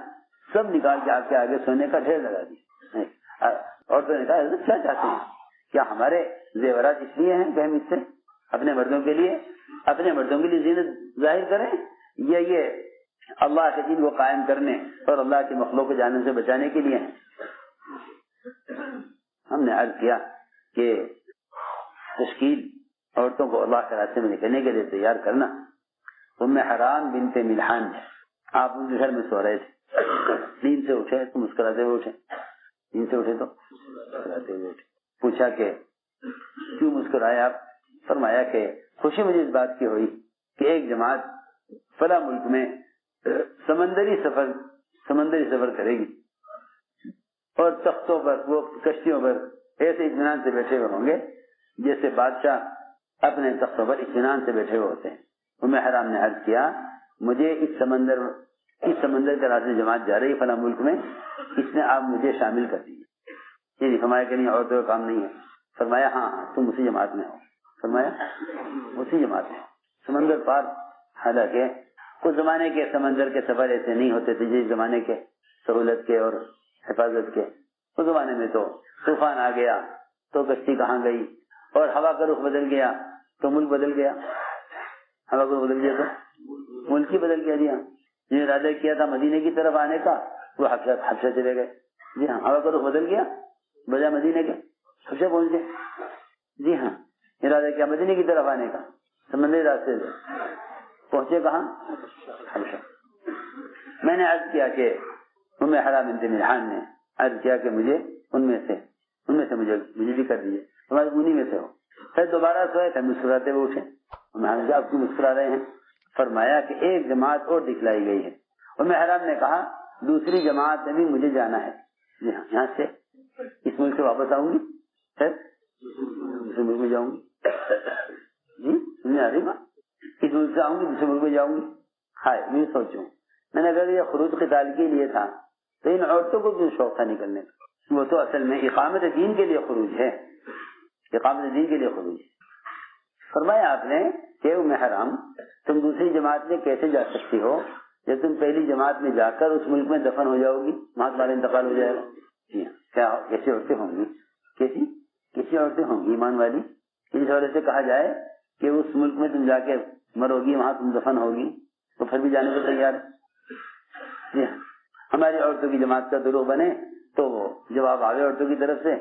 سب نکال کے آپ کے آگے سونے کا ڈھیر لگا دی. عورتوں نے کہا کیا چاہتے ہیں, کیا ہمارے زیورات اس لیے ہیں کہ ہم اس سے اپنے مردوں کے لیے زینت ظاہر کریں, یا یہ اللہ کے دین کو قائم کرنے اور اللہ کے مخلوق کو جہنم سے بچانے کے لیے ہیں. ہم نے عرض کیا کہ تشکیل عورتوں کو اللہ کے راستے میں نکلنے کے لیے تیار کرنا. ام حرام بنت ملحان، آپ ان کے گھر میں سو رہے تھے، نیند سے اٹھے تو مسکراتے ہوئے اٹھے، نیند سے اٹھے تو مسکراتے ہوئے اٹھے. پوچھا کہ کیوں مسکرائے آپ؟ فرمایا کہ خوشی مجھے اس بات کی ہوئی کہ ایک جماعت فلاں ملک میں سمندری سفر کرے گی اور تختوں پر، وہ کشتیوں پر ایسے اطمینان سے بیٹھے ہوئے ہوں گے جیسے بادشاہ اپنے تختوں پر اطمینان سے بیٹھے ہوئے ہوتے ہیں. ام حرام نے عرض کیا مجھے اس سمندر کے راستے جماعت جا رہی فلاں ملک میں، اس میں آپ مجھے شامل کر دیجیے. فرمایا کہ نہیں عورتوں کا کام نہیں ہے. فرمایا ہاں تم اسی جماعت میں ہو. فرمایا اسی جماعت میں. سمندر پار، حالانکہ اس زمانے کے سمندر کے سفر ایسے نہیں ہوتے تھے جس زمانے کے سہولت کے اور حفاظت کے. اس زمانے میں تو طوفان آ گیا تو کشتی کہاں گئی، اور ہوا کا رخ بدل گیا تو ملک بدل گیا. ہوا کا رخ بدل گیا تو ملک ہی بدل گیا. جی ہاں، جنہیں ارادہ کیا تھا مدینے کی طرف آنے کا وہ حبشہ چلے گئے. جی ہاں، ہوا کا رخ بدل گیا، بجائے مدینے کے حبشہ پہنچ گئے. جی ہاں، ارادہ کیا مدینے کی طرف آنے کا، سمندری راستے سے پہنچے کہاں؟ حبشہ. میں نے عرض کیا کہ ام حرام بنت ملحان نے عرض کیا کہ مجھے ان میں سے مجھے بھی کر دیجیے، تمہارے انہی میں سے ہو. پھر دوبارہ سوئے تھے، مسکراتے ہوئے اٹھے. آپ کیوں مسکرا رہے ہیں؟ فرمایا کہ ایک جماعت اور دکھلائی گئی ہے. ام حرام نے کہا دوسری جماعت میں بھی مجھے جانا ہے. جی ہاں، یہاں سے اس ملک سے واپس آؤں گی، پھر دوسرے ملک میں جاؤں گی. جی سمجھ آ رہی بات؟ اس ملک سے آؤں گی دوسرے ملک میں جاؤں گی. ہائے میں سوچوں، میں نے اگر یہ خروج قتال کے لیے تھا تو ان عورتوں کو کیوں شوق تھا نکلنے کا؟ وہ تو اصل میں اقامت دین کے لیے خروج ہے، اقامت دین کے لیے خروج ہے. فرمایا آپ نے کہ ام حرام تم دوسری جماعت میں کیسے جا سکتی ہو جب تم پہلی جماعت میں جا کر اس ملک میں دفن ہو جاؤ گی، وہاں تمہارا انتقال ہو جائے گا. جی ہاں، کیا کیسی عورتیں ہوں گی، کیسی عورتیں ہوں گی ایمان والی، اس وجہ سے کہا جائے کہ اس ملک میں تم جا کے مرو گی، وہاں تم دفن ہوگی، تو پھر بھی جانے کو تیار ہے. جی ہاں، ہماری عورتوں کی جماعت کا دروغ بنے تو جواب آگے عورتوں کی طرف سے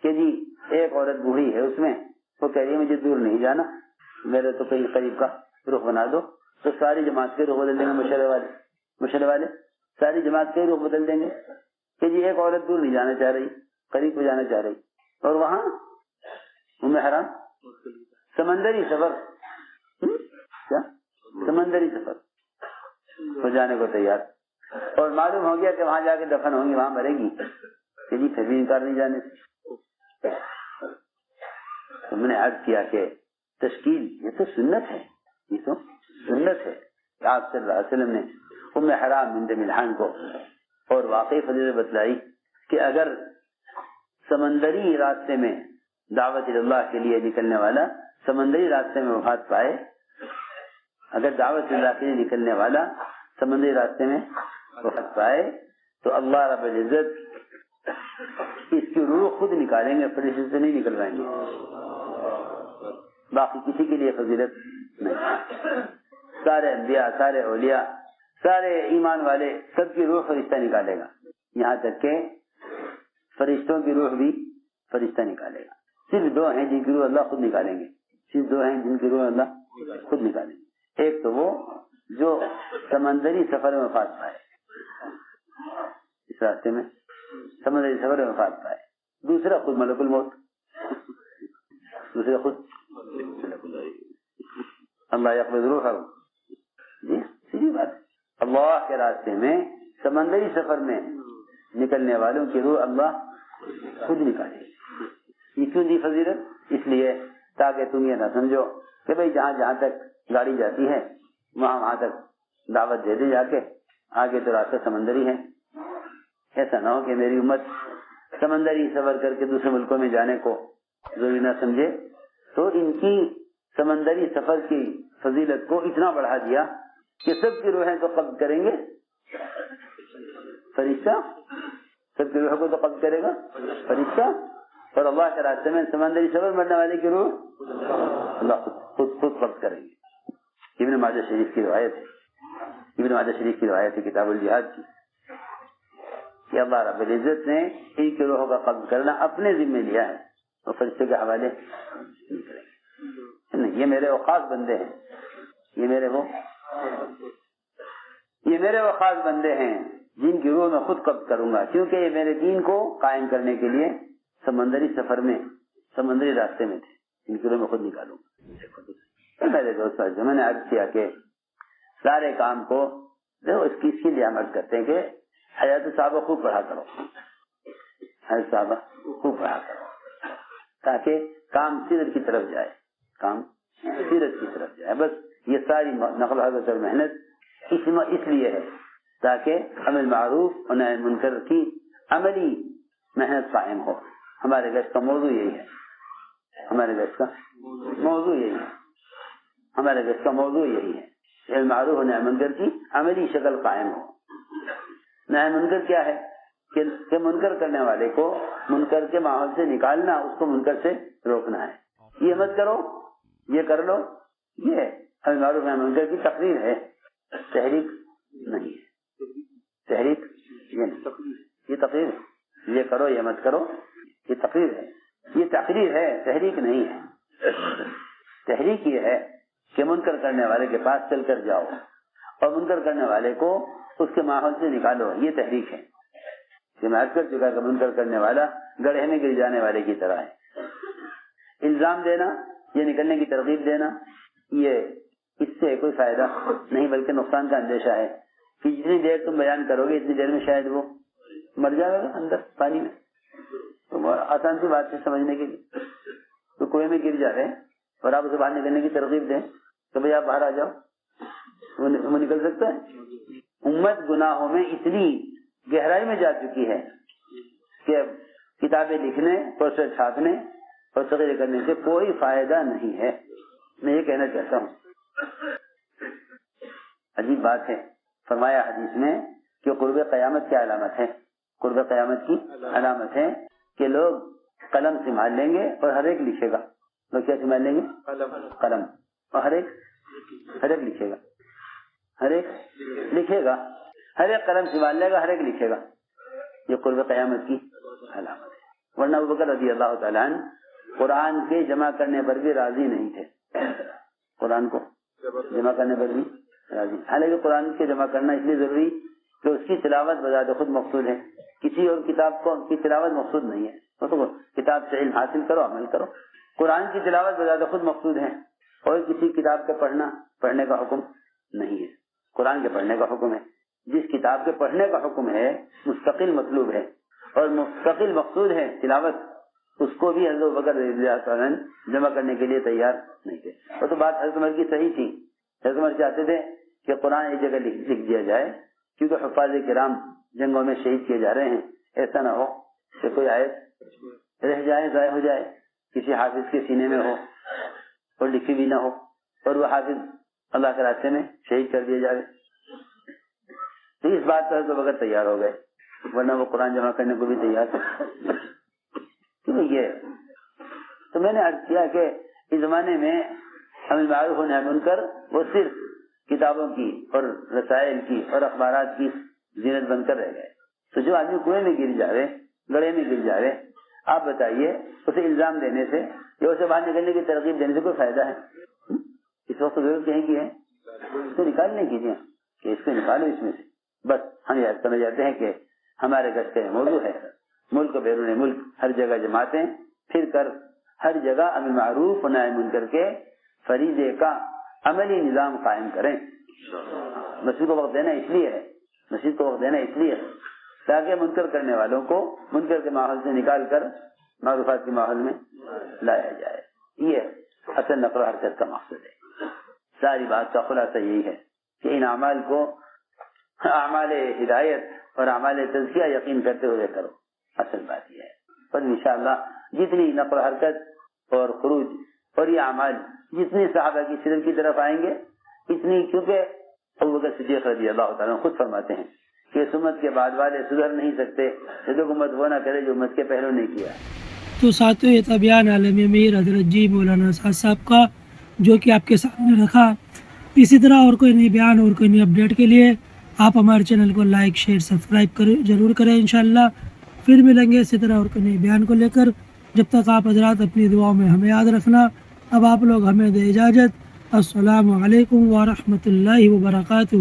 کہ جی ایک عورت بوڑھی ہے اس میں، وہ کہہ رہی ہے مجھے دور نہیں جانا، میرے تو کہیں قریب کا رخ بنا دو. تو ساری جماعت کے رخ بدل دیں گے مشرے والے ساری جماعت کے رخ بدل دیں گے کہ جی ایک عورت دور نہیں جانا چاہ رہی، قریب کو جانا چاہ رہی. اور وہاں ام حرام سمندری سفر ہو جانے کو تیار، اور معلوم ہو گیا کہ وہاں جا کے دفن ہوں گی، وہاں مرے گی، کہ جی پھر بھی انکار نہیں جانے سے. تو میں نے عرض کیا کہ تشکیل یہ تو سنت ہے، یہ تو سنت ہے. آپ صلی اللہ علیہ وسلم نے ام حرام بنت ملحان کو اور واقعی فضیلت بتلائی کہ اگر سمندری راستے میں دعوت اللہ کے لیے نکلنے والا سمندری راستے میں وفات پائے، اگر دعوت اللہ کے لیے نکلنے والا سمندری راستے میں وفات پائے تو اللہ رب العزت اس کی روح خود نکالیں گے، فرشتے سے نہیں نکلوائیں گے. باقی کسی کے لیے فضیلت نہیں. سارے انبیاء، سارے اولیاء، سارے ایمان والے سب کی روح فرشتہ نکالے گا، یہاں تک کہ فرشتوں کی روح بھی فرشتہ نکالے گا. صرف دو ہیں جن کی روح اللہ خود نکالیں گے، صرف دو ہیں جن کی روح اللہ خود نکالیں گے. ایک تو وہ جو سمندری سفر میں وفات پائے، اس راستے میں سمندری سفر میں وفات پائے. دوسرا خود ملک الموت، دوسرا خود اللہ یقبض روحہ. جی سیدھی بات، اللہ کے راستے میں سمندری سفر میں نکلنے والوں کی روح اللہ خود نکالے. یہ کیوں دی فضیلت؟ اس لیے تاکہ تم یہ نہ سمجھو کہ بھئی جہاں جہاں تک گاڑی جاتی ہے وہاں تک دعوت دے دے جا کے، آگے تو راستہ سمندری ہے. ایسا نہ ہو کہ میری امت سمندری سفر کر کے دوسرے ملکوں میں جانے کو ضروری نہ سمجھے. تو ان کی سمندری سفر کی فضیلت کو اتنا بڑھا دیا کہ سب کی روحیں تو قبض کریں گے فرشتہ، سب کی روحوں کو تو قبض کرے گا فرشتہ، اور اللہ کے راستے میں سمندری سفر مرنے والے کی روح اللہ خود قبض کریں گے. ابن ماجہ شریف کی روایت ہے. ابن ماجہ شریف کی روایت ہے کتاب الجہاد کی کہ اللہ رب العزت نے ان کی روحوں کا قبض کرنا اپنے ذمہ لیا ہے، وہ فرشتے کے حوالے نہیں کریں گے۔ یہ میرے وہ خاص بندے ہیں، یہ میرے وہ خاص بندے ہیں جن کی روح میں خود قبض کروں گا، کیونکہ یہ میرے دین کو قائم کرنے کے لیے سمندری سفر میں، سمندری راستے میں تھے، ان کی روح میں خود نکالوں گا۔ میرے دوست میں نے عرض کیا کہ سارے کام کو اس کے لیے ہم عرض کرتے ہیں کہ حیات صحابہ خوب پڑھا کرو، حیات صحابہ خوب پڑھا کرو تاکہ کام سیرت کی طرف جائے، کام سیرت کی طرف جائے۔ بس یہ ساری نقل حضرت اور محنت اس لیے ہے تاکہ امر معروف اور نہی منکر کی عملی محنت قائم ہو۔ ہمارے گھر کا موضوع یہی ہے، ہمارے گھر کا موضوع یہی ہے، ہمارے گھر کا موضوع یہی ہے، امر معروف اور نہی منکر کی عملی شکل قائم ہو۔ نہی منکر کیا ہے کہ منکر کرنے والے کو منکر کے ماحول سے نکالنا، اس کو منکر سے روکنا ہے۔ یہ مت کرو، یہ کر لو، یہ امر معروف نہی منکر کی تقریر ہے، تحریک نہیں ہے، تحریک یہ نہیں، یہ تقریر ہے، یہ کرو یہ مت کرو، یہ تقریر ہے، یہ تقریر ہے، تحریک نہیں ہے۔ تحریک یہ ہے کہ منکر کرنے والے کے پاس چل کر جاؤ اور منکر کرنے والے کو اس کے ماحول سے نکالو، یہ تحریک ہے۔ کہ میں عرض کر چکا کہ منکر کرنے والا گڑھے میں گر جانے والے کی طرح ہے۔ الزام دینا، یہ نکلنے کی ترغیب دینا، یہ اس سے کوئی فائدہ نہیں بلکہ نقصان کا اندیشہ ہے کہ جتنی دیر تم بیان کرو گے اتنی دیر میں شاید وہ مر جائے گا اندر پانی میں۔ تو آسان سی بات ہے سمجھنے کے لیے، تو کنویں میں گر جا رہے ہیں اور آپ اسے باہر نکلنے کی ترغیب دیں تو بھائی آپ باہر آ جاؤ، وہ نکل سکتا ہے؟ امت گناہوں میں اتنی گہرائی میں جا چکی ہے کہ کتابیں لکھنے، پوسٹر چھاپنے اور تقریر کرنے سے کوئی فائدہ نہیں ہے۔ میں یہ کہنا چاہتا ہوں، عجیب بات ہے، فرمایا حدیث میں کہ قرب قیامت کی علامت ہے، قرب قیامت کی علامت ہے کہ لوگ قلم سنبھال لیں گے اور ہر ایک لکھے گا۔ لوگ کیا سنبھال لیں گے؟ قلم، اور ہر ایک لکھے گا، ہر ایک لکھے گا، ہر ایک قلم سنبھال لے گا، ہر ایک لکھے گا۔ یہ قرب قیامت کی علامت ہے۔ ورنہ ابوبکر رضی اللہ تعالیٰ عنہ قرآن کے جمع کرنے پر بھی راضی نہیں تھے، قرآن کو جمع کرنے پر بھی راضی۔ حالانکہ قرآن کے جمع کرنا اس لیے ضروری کہ اس کی تلاوت بذات خود مقصود ہے، کسی اور کتاب کی تلاوت مقصود نہیں ہے۔ تو کتاب سے علم حاصل کرو، عمل کرو۔ قرآن کی تلاوت بذات خود مقصود ہے اور کسی کتاب کے پڑھنے کا حکم نہیں ہے، قرآن کے پڑھنے کا حکم ہے۔ جس کتاب کے پڑھنے کا حکم ہے مستقل مطلوب ہے اور مستقل مقصود ہے تلاوت، اس کو بھی حضرت ابوبکر رضی اللہ عنہ جمع کرنے کے لیے تیار نہیں تھے۔ وہ تو بات حضرت عمر کی صحیح تھی، حضرت عمر چاہتے تھے کہ قرآن ایک جگہ لکھ دیا جائے کیونکہ حفاظ کرام جنگوں میں شہید کیے جا رہے ہیں، ایسا نہ ہو کہ کوئی آیت رہ جائے، ضائع ہو جائے، کسی حافظ کے سینے میں ہو اور لکھی بھی نہ ہو اور وہ حافظ اللہ کے راستے میں شہید کر دیا جائے۔ تو اس بات پر تو بغیر تیار ہو گئے، ورنہ وہ قرآن جمع کرنے کو بھی تیار تھے۔ یہ تو میں نے عرض کیا کہ اس زمانے میں امر معروف و نہی منکر وہ صرف کتابوں کی اور رسائل کی اور اخبارات کی زینت بن کر رہ گئے۔ تو جو آدمی کنویں میں گر جا رہے، گڑھے میں گر جا رہے، آپ بتائیے اسے الزام دینے سے یا اسے باہر نکلنے کی ترغیب دینے سے کوئی فائدہ ہے؟ اس وقت ضرورت کہیں کی ہے اس کو نکالنے کی کہ اس کو نکالو اس میں سے۔ بس ہم یاد کرنا چاہتے ہیں کہ ہمارے گھر کا موضوع ہے ملک و بیرون ملک ہر جگہ جماعتیں پھر کر ہر جگہ امر معروف و نہی منکر کے فریضے کا عملی نظام قائم کریں۔ مسجد کو وقت دینا اس لیے ہے، مسجد کو وقت دینا اس لیے ہے تاکہ منکر کرنے والوں کو منکر کے ماحول سے نکال کر معروفات کے ماحول میں لایا جائے۔ یہ اصل نقل و حرکت کا مقصد ہے۔ ساری بات کا خلاصہ یہی ہے کہ ان اعمال کو اعمال ہدایت اور اعمال تزکیہ یقین کرتے ہوئے کرو، اصل بات یہ ہے۔ اور انشاءاللہ جتنی نقل و حرکت اور خروج اور یہ اعمال جتنی صحابہ کی سیرت کی طرف آئیں گے اتنی، کیونکہ ابوبکر صدیق رضی اللہ تعالیٰ خود فرماتے ہیں کہ اس امت کے بعد والے سدھر نہیں سکتے جب تک امت وہ نہ کرے جو امت کے پہلو نہیں کیا۔ تو ساتھیوں یہ تھا بیان عالم میر حضرت جی مولانا اسحاق صاحب کا جو کہ آپ کے سامنے رکھا۔ اسی طرح اور کوئی نئی بیان اور کوئی نئی اپڈیٹ کے لیے آپ ہمارے چینل کو لائک شیئر سبسکرائب ضرور کریں انشاءاللہ. پھر ملیں گے اسی طرح اور کوئی نئی بیان کو لے کر. جب تک آپ حضرات اپنی دعاؤں میں ہمیں یاد رکھنا. اب آپ لوگ ہمیں دے اجازت. السلام علیکم ورحمۃ اللہ وبرکاتہ.